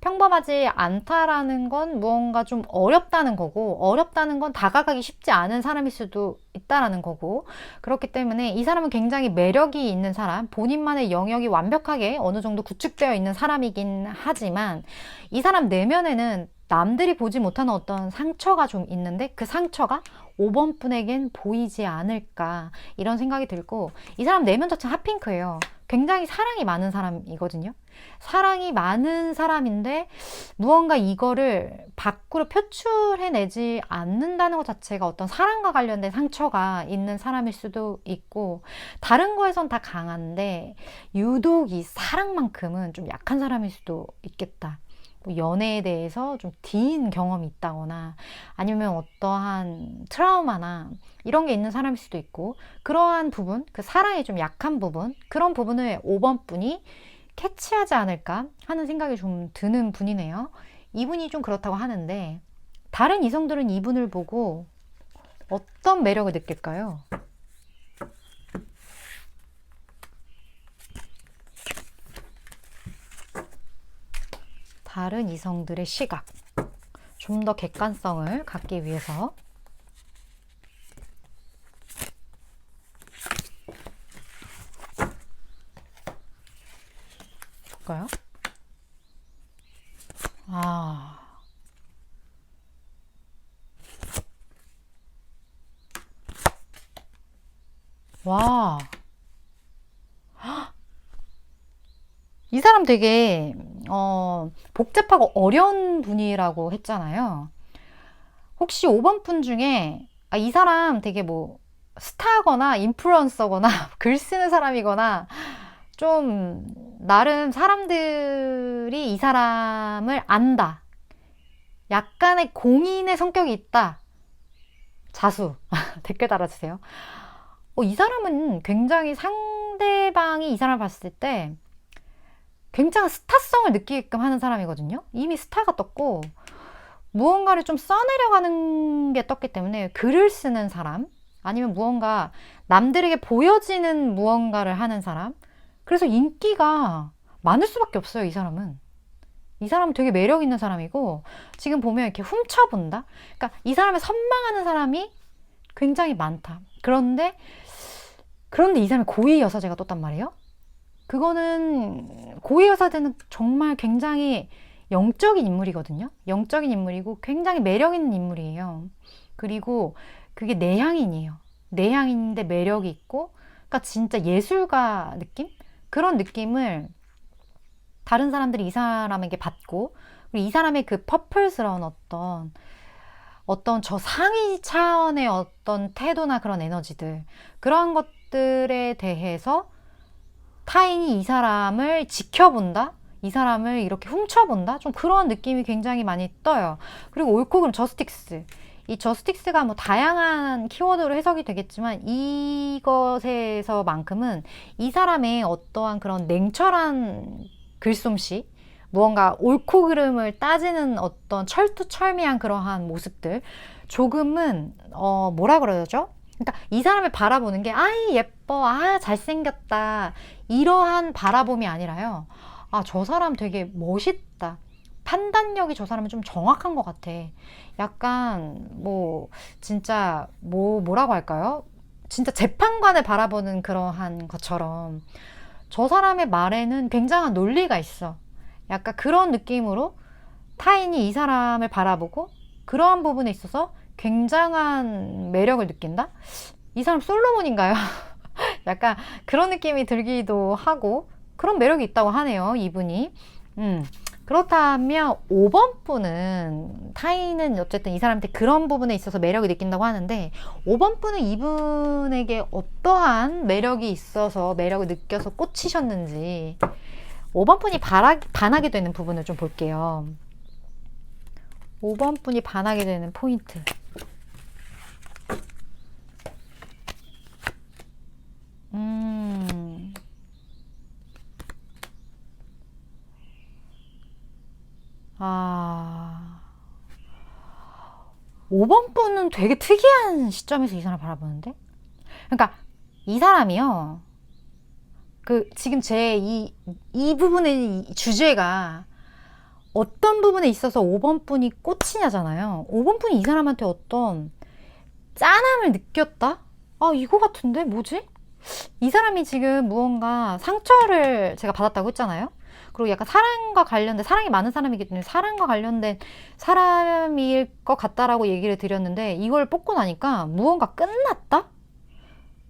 평범하지 않다라는 건 무언가 좀 어렵다는 거고, 어렵다는 건 다가가기 쉽지 않은 사람일 수도 있다라는 거고, 그렇기 때문에 이 사람은 굉장히 매력이 있는 사람, 본인만의 영역이 완벽하게 어느 정도 구축되어 있는 사람이긴 하지만, 이 사람 내면에는 남들이 보지 못하는 어떤 상처가 좀 있는데, 그 상처가 5번 분에겐 보이지 않을까, 이런 생각이 들고, 이 사람 내면 자체가 핫핑크예요. 굉장히 사랑이 많은 사람이거든요. 사랑이 많은 사람인데 무언가 이거를 밖으로 표출해내지 않는다는 것 자체가 어떤 사랑과 관련된 상처가 있는 사람일 수도 있고, 다른 거에선 다 강한데 유독 이 사랑만큼은 좀 약한 사람일 수도 있겠다. 뭐 연애에 대해서 좀 뒤인 경험이 있다거나, 아니면 어떠한 트라우마나 이런 게 있는 사람일 수도 있고, 그러한 부분, 그 사랑이 좀 약한 부분, 그런 부분을 5번 분이 캐치하지 않을까 하는 생각이 좀 드는 분이네요. 이분이 좀 그렇다고 하는데, 다른 이성들은 이분을 보고 어떤 매력을 느낄까요? 다른 이성들의 시각, 좀 더 객관성을 갖기 위해서 볼까요? 와, 이 사람 되게 복잡하고 어려운 분이라고 했잖아요. 혹시 5번 분 중에 이 사람 되게 뭐 스타거나 인플루언서거나 글 쓰는 사람이거나 좀 나름 사람들이 이 사람을 안다. 약간의 공인의 성격이 있다. 자수. 댓글 달아주세요. 이 사람은 굉장히 상대방이 이 사람을 봤을 때 굉장히 스타성을 느끼게끔 하는 사람이거든요. 이미 스타가 떴고 무언가를 좀 써내려가는 게 떴기 때문에 글을 쓰는 사람 아니면 무언가 남들에게 보여지는 무언가를 하는 사람 그래서 인기가 많을 수밖에 없어요. 이 사람은 되게 매력 있는 사람이고 지금 보면 이렇게 훔쳐본다. 그러니까 이 사람을 선망하는 사람이 굉장히 많다. 그런데 이 사람이 고위 여사제가 떴단 말이에요. 그거는 고위 여사제는 정말 굉장히 영적인 인물이거든요. 영적인 인물이고 굉장히 매력 있는 인물이에요. 그리고 그게 내향인이에요. 내향인인데 매력이 있고 그러니까 진짜 예술가 느낌? 그런 느낌을 다른 사람들이 이 사람에게 받고 그리고 이 사람의 그 퍼플스러운 어떤 저 상위 차원의 어떤 태도나 그런 에너지들 그런 것들에 대해서 타인이 이 사람을 지켜본다? 이 사람을 이렇게 훔쳐본다? 좀 그런 느낌이 굉장히 많이 떠요. 그리고 옳고 그름 저스틱스. 이 저스틱스가 뭐 다양한 키워드로 해석이 되겠지만 이것에서만큼은 이 사람의 어떠한 그런 냉철한 글솜씨, 무언가 옳고 그름을 따지는 어떤 철두철미한 그러한 모습들 조금은 뭐라 그러죠? 그러니까 이 사람을 바라보는 게 예뻐, 잘생겼다 이러한 바라봄이 아니라요. 저 사람 되게 멋있다. 판단력이 저 사람은 좀 정확한 것 같아. 약간 뭐 진짜 뭐라고 할까요? 진짜 재판관을 바라보는 그러한 것처럼 저 사람의 말에는 굉장한 논리가 있어. 약간 그런 느낌으로 타인이 이 사람을 바라보고 그러한 부분에 있어서 굉장한 매력을 느낀다? 이 사람 솔로몬인가요? 약간 그런 느낌이 들기도 하고 그런 매력이 있다고 하네요, 이분이. 그렇다면 5번 분은 타인은 어쨌든 이 사람한테 그런 부분에 있어서 매력을 느낀다고 하는데 5번 분은 이분에게 어떠한 매력이 있어서 매력을 느껴서 꽂히셨는지 5번 분이 반하게 되는 부분을 좀 볼게요. 5번 분이 반하게 되는 포인트. 음... 5번 분은 되게 특이한 시점에서 이 사람을 바라보는데? 그러니까 이 사람이요. 지금 이 부분의 주제가 어떤 부분에 있어서 5번 분이 꽂히냐잖아요. 5번 분이 이 사람한테 어떤 짠함을 느꼈다? 이거 같은데? 뭐지? 이 사람이 지금 무언가 상처를 제가 받았다고 했잖아요. 그리고 약간 사랑이 많은 사람이기 때문에 사랑과 관련된 사람일 것 같다라고 얘기를 드렸는데 이걸 뽑고 나니까 무언가 끝났다?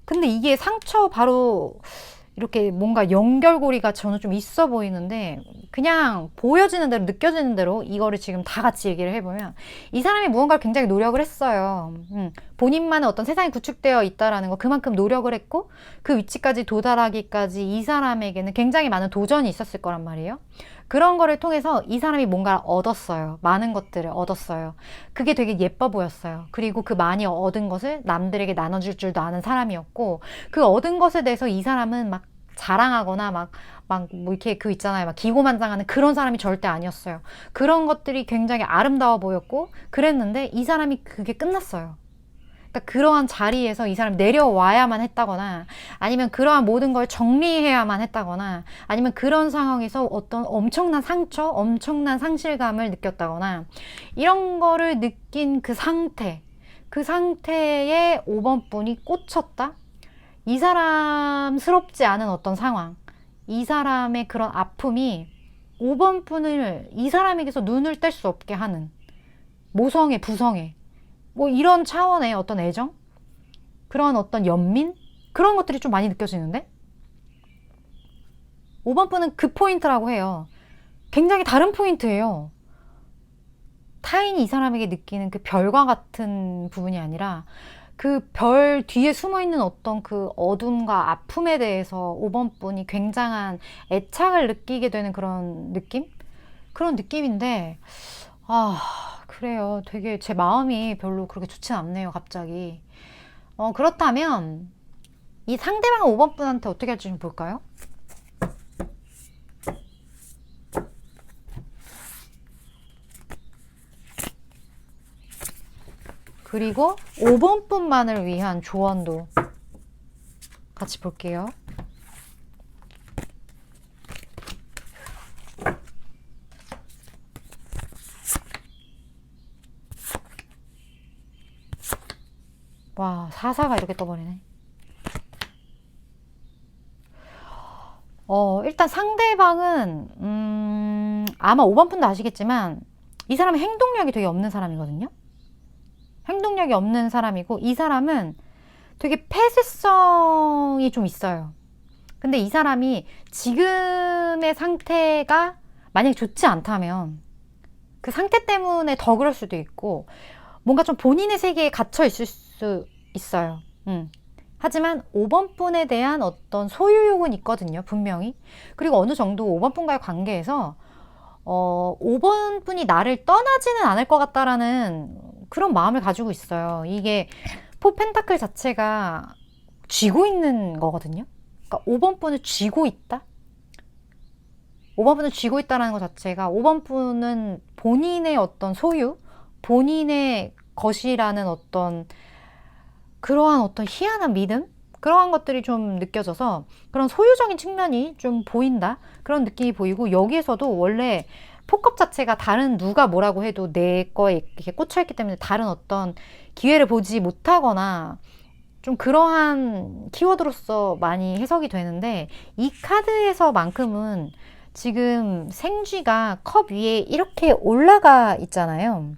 근데 이게 상처 바로 이렇게 뭔가 연결고리가 저는 좀 있어 보이는데 그냥 보여지는 대로 느껴지는 대로 이거를 지금 다 같이 얘기를 해보면 이 사람이 무언가를 굉장히 노력을 했어요. 본인만의 어떤 세상이 구축되어 있다라는 거 그만큼 노력을 했고 그 위치까지 도달하기까지 이 사람에게는 굉장히 많은 도전이 있었을 거란 말이에요. 그런 거를 통해서 이 사람이 뭔가를 얻었어요. 많은 것들을 얻었어요. 그게 되게 예뻐 보였어요. 그리고 그 많이 얻은 것을 남들에게 나눠줄 줄도 아는 사람이었고 그 얻은 것에 대해서 이 사람은 막 자랑하거나 막 뭐 이렇게 있잖아요. 막 기고만장하는 그런 사람이 절대 아니었어요. 그런 것들이 굉장히 아름다워 보였고 그랬는데 이 사람이 그게 끝났어요. 그러니까 그러한 자리에서 이 사람이 내려와야만 했다거나 아니면 그러한 모든 걸 정리해야만 했다거나 아니면 그런 상황에서 어떤 엄청난 상처, 엄청난 상실감을 느꼈다거나 이런 거를 느낀 그 상태에 5번 분이 꽂혔다? 이 사람스럽지 않은 어떤 상황, 이 사람의 그런 아픔이 5번 분을 이 사람에게서 눈을 뗄 수 없게 하는 모성애, 부성애 뭐 이런 차원의 어떤 애정? 그런 어떤 연민? 그런 것들이 좀 많이 느껴지는데 5번 분은 그 포인트라고 해요. 굉장히 다른 포인트예요. 타인이 이 사람에게 느끼는 그 별과 같은 부분이 아니라 그 별 뒤에 숨어있는 어떤 그 어둠과 아픔에 대해서 5번 분이 굉장한 애착을 느끼게 되는 그런 느낌? 그런 느낌인데, 그래요. 되게 제 마음이 별로 그렇게 좋진 않네요, 갑자기. 그렇다면, 이 상대방 5번 분한테 어떻게 할지 좀 볼까요? 그리고 5번 분만을 위한 조언도 같이 볼게요. 와, 사사가 이렇게 떠버리네. 일단 상대방은, 아마 5번 분도 아시겠지만, 이 사람은 행동력이 되게 없는 사람이거든요. 행동력이 없는 사람이고, 이 사람은 되게 폐쇄성이 좀 있어요. 근데 이 사람이 지금의 상태가 만약에 좋지 않다면, 그 상태 때문에 더 그럴 수도 있고, 뭔가 좀 본인의 세계에 갇혀 있을 수 있어요. 하지만 5번 분에 대한 어떤 소유욕은 있거든요, 분명히. 그리고 어느 정도 5번 분과의 관계에서 5번 분이 나를 떠나지는 않을 것 같다라는 그런 마음을 가지고 있어요. 이게 포 펜타클 자체가 쥐고 있는 거거든요. 그러니까 5번 분을 쥐고 있다? 5번 분을 쥐고 있다는 것 자체가 5번 분은 본인의 어떤 소유, 본인의 것이라는 어떤 그러한 어떤 희한한 믿음? 그러한 것들이 좀 느껴져서 그런 소유적인 측면이 좀 보인다? 그런 느낌이 보이고 여기에서도 원래 폭업 자체가 다른 누가 뭐라고 해도 내 거에 이렇게 꽂혀있기 때문에 다른 어떤 기회를 보지 못하거나 좀 그러한 키워드로서 많이 해석이 되는데 이 카드에서만큼은 지금 생쥐가 컵 위에 이렇게 올라가 있잖아요.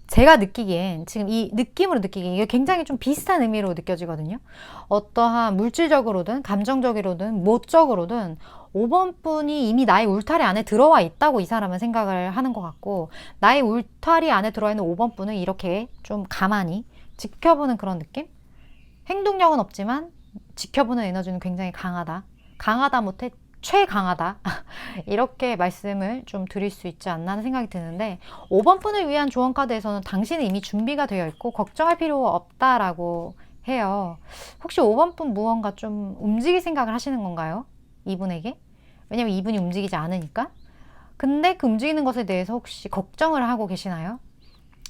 제가 느끼기엔 지금 이 느낌으로 느끼기엔 이게 굉장히 좀 비슷한 의미로 느껴지거든요. 어떠한 물질적으로든 감정적으로든 뭐적으로든 5번 분이 이미 나의 울타리 안에 들어와 있다고 이 사람은 생각을 하는 것 같고 나의 울타리 안에 들어와 있는 5번 분은 이렇게 좀 가만히 지켜보는 그런 느낌? 행동력은 없지만 지켜보는 에너지는 굉장히 강하다. 강하다 못해 최강하다. 이렇게 말씀을 좀 드릴 수 있지 않나 하는 생각이 드는데 5번 분을 위한 조언 카드에서는 당신은 이미 준비가 되어 있고 걱정할 필요 없다라고 해요. 혹시 5번 분 무언가 좀 움직일 생각을 하시는 건가요? 이분에게? 왜냐면 이분이 움직이지 않으니까. 근데 그 움직이는 것에 대해서 혹시 걱정을 하고 계시나요?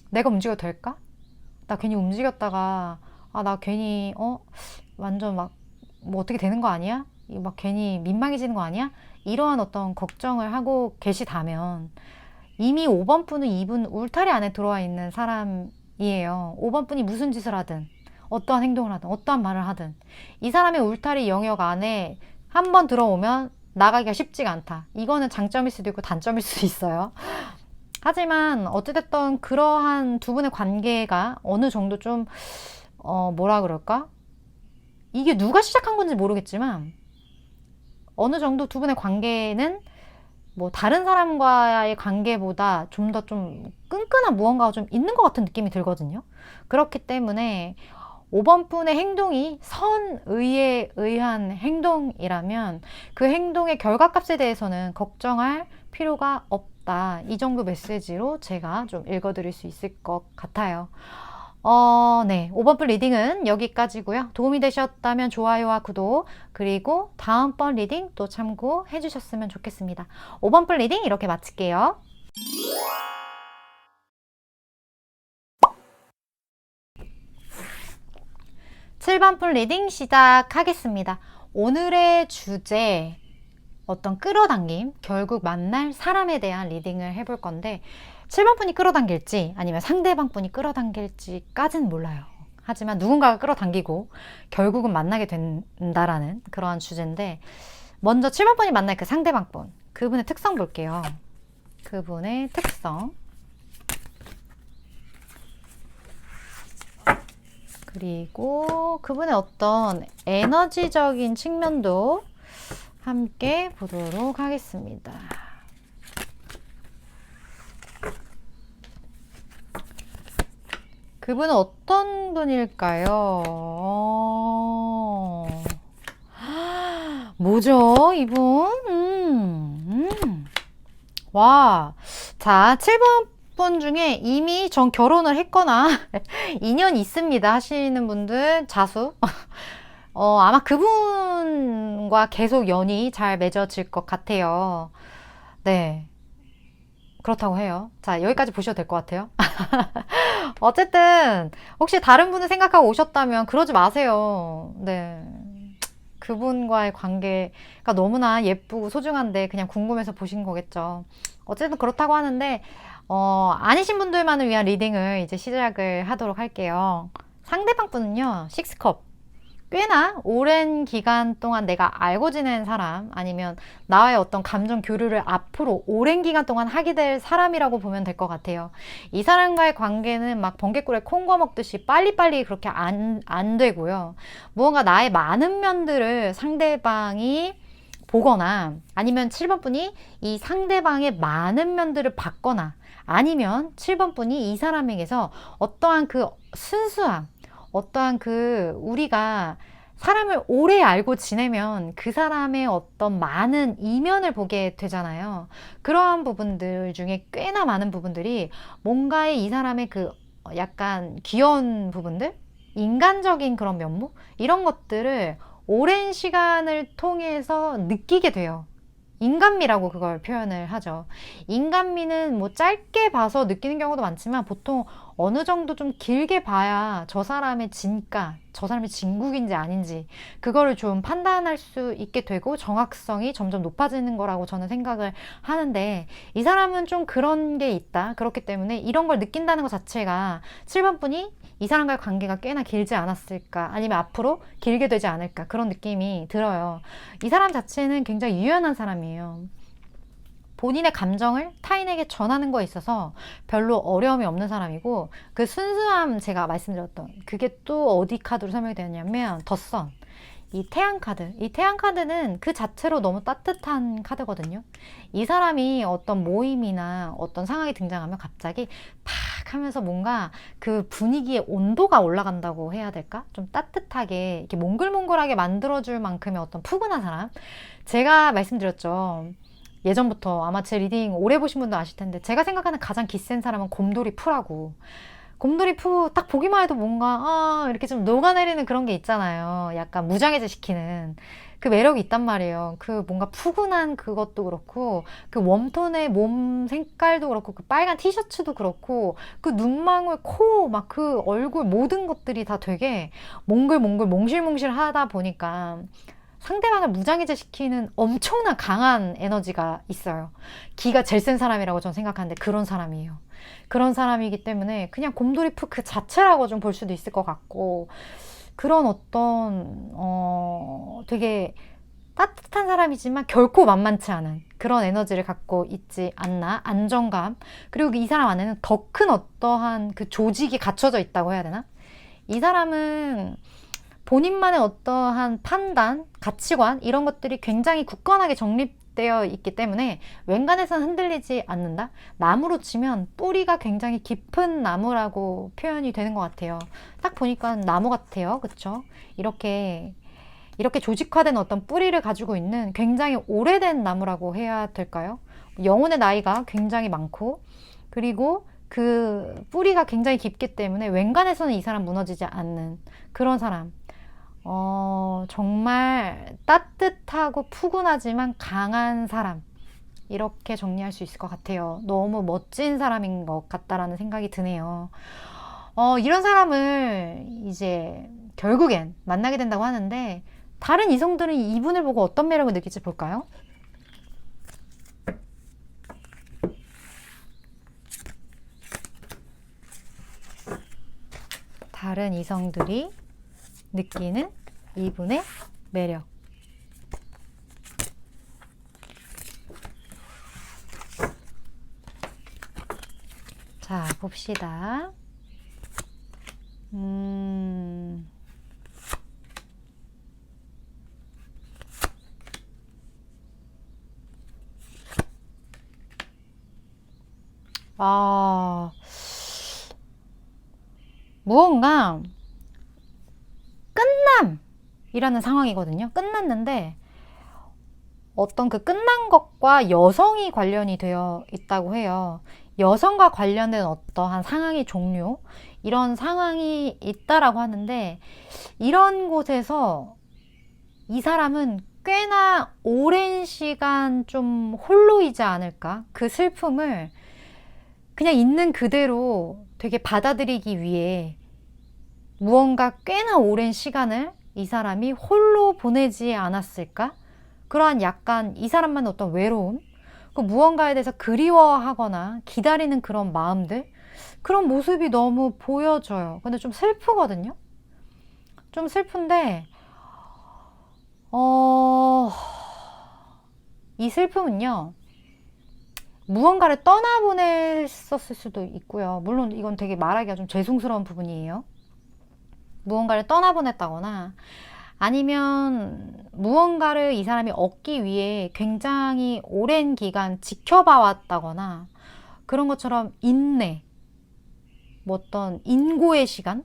내가 움직여도 될까? 나 괜히 움직였다가 나 괜히 완전 막 뭐 어떻게 되는 거 아니야? 막 괜히 민망해지는 거 아니야? 이러한 어떤 걱정을 하고 계시다면 이미 5번 분은 이분 울타리 안에 들어와 있는 사람이에요. 5번 분이 무슨 짓을 하든 어떠한 행동을 하든 어떠한 말을 하든 이 사람의 울타리 영역 안에 한 번 들어오면 나가기가 쉽지가 않다. 이거는 장점일 수도 있고 단점일 수도 있어요. 하지만 어찌됐든 그러한 두 분의 관계가 어느 정도 좀 뭐라 그럴까? 이게 누가 시작한 건지 모르겠지만 어느 정도 두 분의 관계는 뭐 다른 사람과의 관계보다 좀 더 좀 끈끈한 무언가가 좀 있는 것 같은 느낌이 들거든요. 그렇기 때문에 5번 분의 행동이 선의에 의한 행동이라면 그 행동의 결과값에 대해서는 걱정할 필요가 없다. 이 정도 메시지로 제가 좀 읽어드릴 수 있을 것 같아요. 네. 5번 분 리딩은 여기까지고요. 도움이 되셨다면 좋아요와 구독, 그리고 다음번 리딩 또 참고해 주셨으면 좋겠습니다. 5번 분 리딩 이렇게 마칠게요. (7번) 분 리딩 시작하겠습니다. 오늘의 주제 어떤 끌어당김, 결국 만날 사람에 대한 리딩을 해볼 건데 7번 분이 끌어당길지 아니면 상대방 분이 끌어당길지까지는 몰라요. 하지만 누군가가 끌어당기고 결국은 만나게 된다라는 그러한 주제인데 먼저 7번 분이 만날 그 상대방 분, 그분의 특성 볼게요. 그분의 특성, 그리고 그분의 어떤 에너지적인 측면도 함께 보도록 하겠습니다. 그분은 어떤 분일까요? 뭐죠, 이분? 와. 자, 7번 분 중에 이미 전 결혼을 했거나 인연 있습니다 하시는 분들 자수. 아마 그분과 계속 연이 잘 맺어질 것 같아요. 네. 그렇다고 해요. 자, 여기까지 보셔도 될 것 같아요. 어쨌든, 혹시 다른 분을 생각하고 오셨다면 그러지 마세요. 네. 그분과의 관계가 너무나 예쁘고 소중한데 그냥 궁금해서 보신 거겠죠. 어쨌든 그렇다고 하는데, 아니신 분들만을 위한 리딩을 이제 시작을 하도록 할게요. 상대방 분은요, 식스컵. 꽤나 오랜 기간 동안 내가 알고 지낸 사람, 아니면 나의 어떤 감정 교류를 앞으로 오랜 기간 동안 하게 될 사람이라고 보면 될 것 같아요. 이 사람과의 관계는 막 번개꿀에 콩 거먹듯이 빨리빨리 그렇게 안 되고요. 무언가 나의 많은 면들을 상대방이 보거나, 아니면 7번 분이 이 상대방의 많은 면들을 봤거나, 아니면 7번 분이 이 사람에게서 어떠한 그 순수함, 어떠한 그 우리가 사람을 오래 알고 지내면 그 사람의 어떤 많은 이면을 보게 되잖아요. 그러한 부분들 중에 꽤나 많은 부분들이 뭔가의 이 사람의 그 약간 귀여운 부분들, 인간적인 그런 면모, 이런 것들을 오랜 시간을 통해서 느끼게 돼요. 인간미라고 그걸 표현을 하죠. 인간미는 뭐 짧게 봐서 느끼는 경우도 많지만 보통 어느 정도 좀 길게 봐야 저 사람의 진가, 저 사람의 진국인지 아닌지 그거를 좀 판단할 수 있게 되고 정확성이 점점 높아지는 거라고 저는 생각을 하는데, 이 사람은 좀 그런 게 있다. 그렇기 때문에 이런 걸 느낀다는 것 자체가 7번 분이 이 사람과의 관계가 꽤나 길지 않았을까, 아니면 앞으로 길게 되지 않을까, 그런 느낌이 들어요. 이 사람 자체는 굉장히 유연한 사람이에요. 본인의 감정을 타인에게 전하는 거에 있어서 별로 어려움이 없는 사람이고, 그 순수함 제가 말씀드렸던 그게 또 어디 카드로 설명이 되었냐면 덧선, 이 태양 카드. 이 태양 카드는 그 자체로 너무 따뜻한 카드거든요. 이 사람이 어떤 모임이나 어떤 상황이 등장하면 갑자기 팍 하면서 뭔가 그 분위기의 온도가 올라간다고 해야 될까? 좀 따뜻하게 이렇게 몽글몽글하게 만들어줄 만큼의 어떤 푸근한 사람. 제가 말씀드렸죠. 예전부터 아마 제 리딩 오래 보신 분도 아실 텐데, 제가 생각하는 가장 기센 사람은 곰돌이 푸라고. 곰돌이 푸 딱 보기만 해도 뭔가 이렇게 좀 녹아내리는 그런 게 있잖아요. 약간 무장해제 시키는 그 매력이 있단 말이에요. 그 뭔가 푸근한 그것도 그렇고, 그 웜톤의 몸 색깔도 그렇고, 그 빨간 티셔츠도 그렇고, 그 눈망울, 코, 막 그 얼굴 모든 것들이 다 되게 몽글몽글 몽실몽실 하다 보니까 상대방을 무장해제 시키는 엄청난 강한 에너지가 있어요. 기가 제일 센 사람이라고 저는 생각하는데 그런 사람이에요. 그런 사람이기 때문에 그냥 곰돌이푸 그 자체라고 좀 볼 수도 있을 것 같고, 그런 어떤 되게 따뜻한 사람이지만 결코 만만치 않은 그런 에너지를 갖고 있지 않나. 안정감, 그리고 이 사람 안에는 더 큰 어떠한 그 조직이 갖춰져 있다고 해야 되나. 이 사람은 본인만의 어떠한 판단, 가치관, 이런 것들이 굉장히 굳건하게 정립되어 있기 때문에 웬간해서는 흔들리지 않는다. 나무로 치면 뿌리가 굉장히 깊은 나무라고 표현이 되는 것 같아요. 딱 보니까 나무 같아요. 그쵸? 이렇게 조직화된 어떤 뿌리를 가지고 있는 굉장히 오래된 나무라고 해야 될까요? 영혼의 나이가 굉장히 많고, 그리고 그 뿌리가 굉장히 깊기 때문에 웬간해서는 이 사람 무너지지 않는 그런 사람. 정말 따뜻하고 푸근하지만 강한 사람. 이렇게 정리할 수 있을 것 같아요. 너무 멋진 사람인 것 같다라는 생각이 드네요. 이런 사람을 이제 결국엔 만나게 된다고 하는데, 다른 이성들은 이분을 보고 어떤 매력을 느낄지 볼까요? 다른 이성들이 느끼는 이분의 매력. 자, 봅시다. 아, 무언가 끝남이라는 상황이거든요. 끝났는데 어떤 그 끝난 것과 여성이 관련이 되어 있다고 해요. 여성과 관련된 어떠한 상황의 종료, 이런 상황이 있다라고 하는데, 이런 곳에서 이 사람은 꽤나 오랜 시간 좀 홀로이지 않을까? 그 슬픔을 그냥 있는 그대로 되게 받아들이기 위해 무언가 꽤나 오랜 시간을 이 사람이 홀로 보내지 않았을까? 그러한 약간 이 사람만의 어떤 외로움, 그 무언가에 대해서 그리워하거나 기다리는 그런 마음들, 그런 모습이 너무 보여져요. 근데 좀 슬프거든요? 좀 슬픈데, 이 슬픔은요, 무언가를 떠나보냈었을 수도 있고요. 물론 이건 되게 말하기가 좀 죄송스러운 부분이에요. 무언가를 떠나보냈다거나, 아니면 무언가를 이 사람이 얻기 위해 굉장히 오랜 기간 지켜봐 왔다거나, 그런 것처럼 인내, 뭐 어떤 인고의 시간?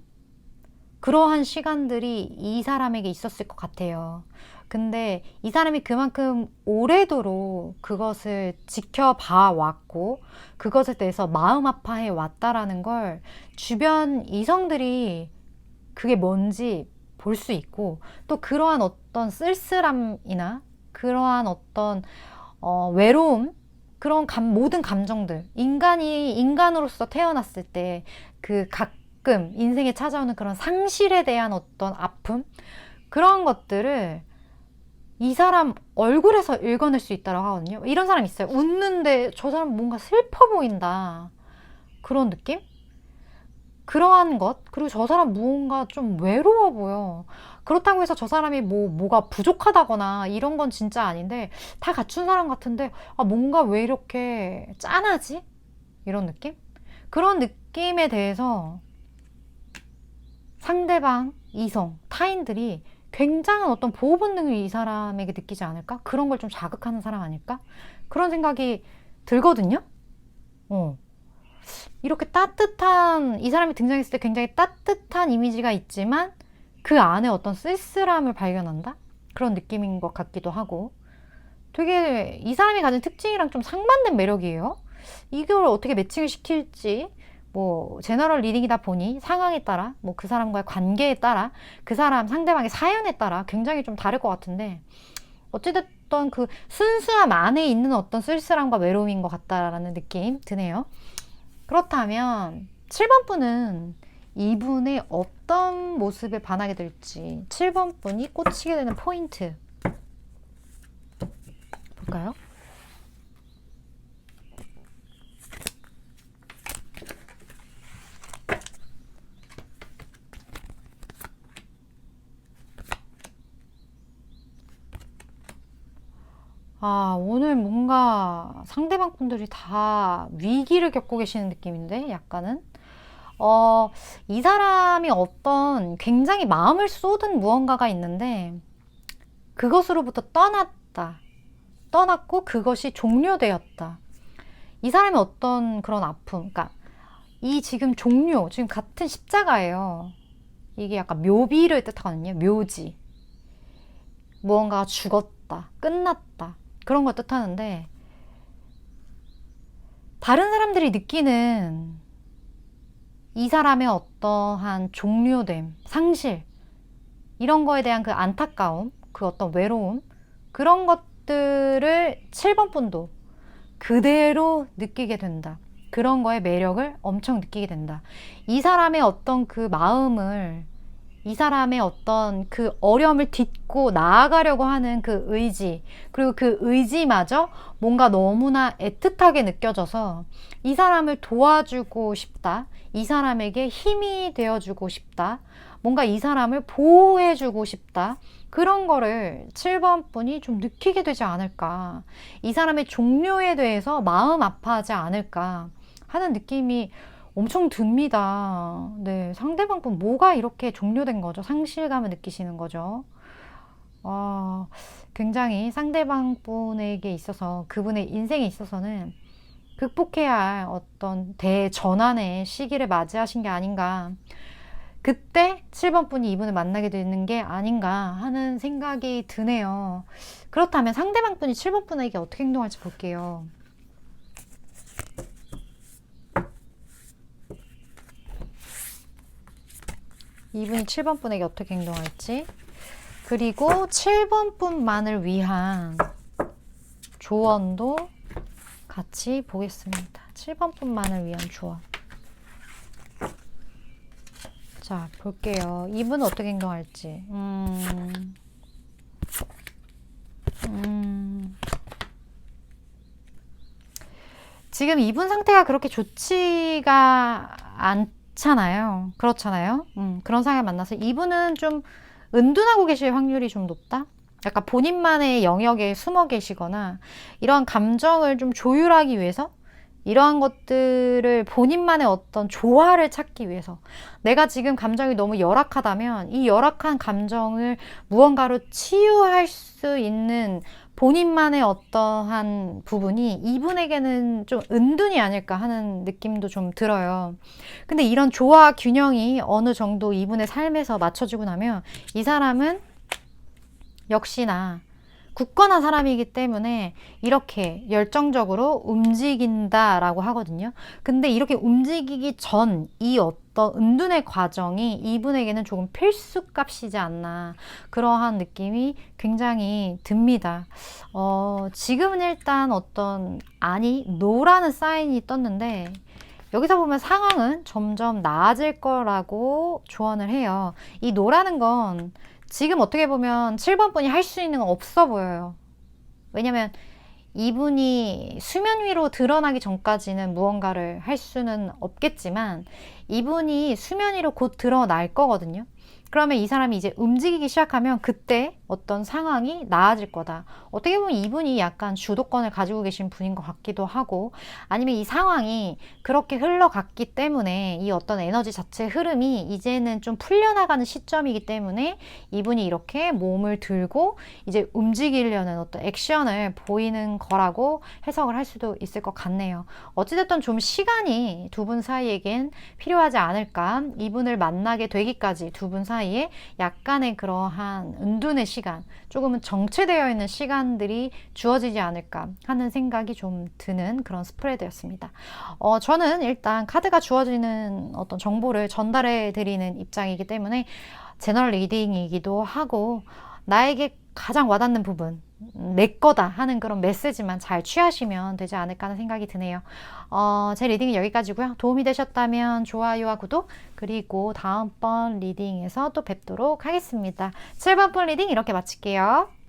그러한 시간들이 이 사람에게 있었을 것 같아요. 근데 이 사람이 그만큼 오래도록 그것을 지켜봐 왔고, 그것에 대해서 마음 아파해 왔다라는 걸 주변 이성들이 그게 뭔지 볼 수 있고, 또 그러한 어떤 쓸쓸함이나 그러한 어떤 외로움, 그런 모든 감정들, 인간이 인간으로서 태어났을 때 그 가끔 인생에 찾아오는 그런 상실에 대한 어떤 아픔, 그런 것들을 이 사람 얼굴에서 읽어낼 수 있다고 하거든요. 이런 사람 있어요. 웃는데 저 사람 뭔가 슬퍼 보인다, 그런 느낌? 그러한 것, 그리고 저 사람 무언가 좀 외로워 보여. 그렇다고 해서 저 사람이 뭐가 부족하다거나 이런 건 진짜 아닌데, 다 갖춘 사람 같은데, 아, 뭔가 왜 이렇게 짠하지? 이런 느낌? 그런 느낌에 대해서 상대방, 이성, 타인들이 굉장한 어떤 보호 본능을 이 사람에게 느끼지 않을까? 그런 걸 좀 자극하는 사람 아닐까? 그런 생각이 들거든요? 어. 이렇게 따뜻한, 이 사람이 등장했을 때 굉장히 따뜻한 이미지가 있지만 그 안에 어떤 쓸쓸함을 발견한다? 그런 느낌인 것 같기도 하고, 되게 이 사람이 가진 특징이랑 좀 상반된 매력이에요. 이걸 어떻게 매칭을 시킬지, 뭐 제너럴 리딩이다 보니 상황에 따라, 뭐 그 사람과의 관계에 따라, 그 사람 상대방의 사연에 따라 굉장히 좀 다를 것 같은데, 어찌됐든 그 순수함 안에 있는 어떤 쓸쓸함과 외로움인 것 같다라는 느낌 드네요. 그렇다면 7번 분은 이분의 어떤 모습에 반하게 될지, 7번 분이 꽂히게 되는 포인트 볼까요? 아, 오늘 뭔가 상대방 분들이 다 위기를 겪고 계시는 느낌인데, 약간은? 이 사람이 어떤 굉장히 마음을 쏟은 무언가가 있는데, 그것으로부터 떠났다. 떠났고 그것이 종료되었다. 이 사람의 어떤 그런 아픔, 그러니까 이 지금 종료, 지금 같은 십자가예요. 이게 약간 묘비를 뜻하거든요. 묘지. 무언가가 죽었다, 끝났다, 그런 걸 뜻하는데, 다른 사람들이 느끼는 이 사람의 어떠한 종료됨, 상실, 이런 거에 대한 그 안타까움, 그 어떤 외로움, 그런 것들을 7번 분도 그대로 느끼게 된다. 그런 거에 매력을 엄청 느끼게 된다. 이 사람의 어떤 그 마음을, 이 사람의 어떤 그 어려움을 딛고 나아가려고 하는 그 의지, 그리고 그 의지마저 뭔가 너무나 애틋하게 느껴져서 이 사람을 도와주고 싶다. 이 사람에게 힘이 되어주고 싶다. 뭔가 이 사람을 보호해주고 싶다. 그런 거를 7번 분이 좀 느끼게 되지 않을까. 이 사람의 종료에 대해서 마음 아파하지 않을까 하는 느낌이 엄청 듭니다. 네, 상대방 분 뭐가 이렇게 종료된 거죠? 상실감을 느끼시는 거죠? 굉장히 상대방 분에게 있어서, 그분의 인생에 있어서는 극복해야 할 어떤 대전환의 시기를 맞이하신 게 아닌가. 그때 7번 분이 이분을 만나게 되는 게 아닌가 하는 생각이 드네요. 그렇다면 상대방 분이 7번 분에게 어떻게 행동할지 볼게요. 이분이 7번 분에게 어떻게 행동할지, 그리고 7번 분만을 위한 조언도 같이 보겠습니다. 7번 분만을 위한 조언. 자, 볼게요. 이분은 어떻게 행동할지. 지금 이분 상태가 그렇게 좋지가 않잖아요. 그렇잖아요. 그런 상황을 만나서 이분은 좀 은둔하고 계실 확률이 좀 높다? 약간 본인만의 영역에 숨어 계시거나 이러한 감정을 좀 조율하기 위해서 이러한 것들을 본인만의 어떤 조화를 찾기 위해서 내가 지금 감정이 너무 열악하다면 이 열악한 감정을 무언가로 치유할 수 있는 본인만의 어떠한 부분이 이분에게는 좀 은둔이 아닐까 하는 느낌도 좀 들어요. 근데 이런 조화 균형이 어느 정도 이분의 삶에서 맞춰지고 나면 이 사람은 역시나 굳건한 사람이기 때문에 이렇게 열정적으로 움직인다라고 하거든요. 근데 이렇게 움직이기 전 이 어떤 은둔의 과정이 이분에게는 조금 필수값이지 않나 그러한 느낌이 굉장히 듭니다. 지금은 일단 어떤 노라는 사인이 떴는데 여기서 보면 상황은 점점 나아질 거라고 조언을 해요. 이 노라는 건 지금 어떻게 보면 7번 분이 할 수 있는 건 없어 보여요. 왜냐면 이분이 수면 위로 드러나기 전까지는 무언가를 할 수는 없겠지만 이분이 수면 위로 곧 드러날 거거든요. 그러면 이 사람이 이제 움직이기 시작하면 그때 어떤 상황이 나아질 거다. 어떻게 보면 이분이 약간 주도권을 가지고 계신 분인 것 같기도 하고 아니면 이 상황이 그렇게 흘러갔기 때문에 이 어떤 에너지 자체의 흐름이 이제는 좀 풀려나가는 시점이기 때문에 이분이 이렇게 몸을 들고 이제 움직이려는 어떤 액션을 보이는 거라고 해석을 할 수도 있을 것 같네요. 어찌됐든 좀 시간이 두 분 사이에겐 필요하지 않을까. 이분을 만나게 되기까지 두 분 사이에 약간의 그러한 은둔의 시간, 조금은 정체되어 있는 시간들이 주어지지 않을까 하는 생각이 좀 드는 그런 스프레드였습니다. 저는 일단 카드가 주어지는 어떤 정보를 전달해 드리는 입장이기 때문에 제너럴 리딩이기도 하고 나에게 가장 와닿는 부분, 내 거다 하는 그런 메시지만 잘 취하시면 되지 않을까 하는 생각이 드네요. 제 리딩은 여기까지고요. 도움이 되셨다면 좋아요와 구독, 그리고 다음번 리딩에서 또 뵙도록 하겠습니다. 7번 분 리딩 이렇게 마칠게요.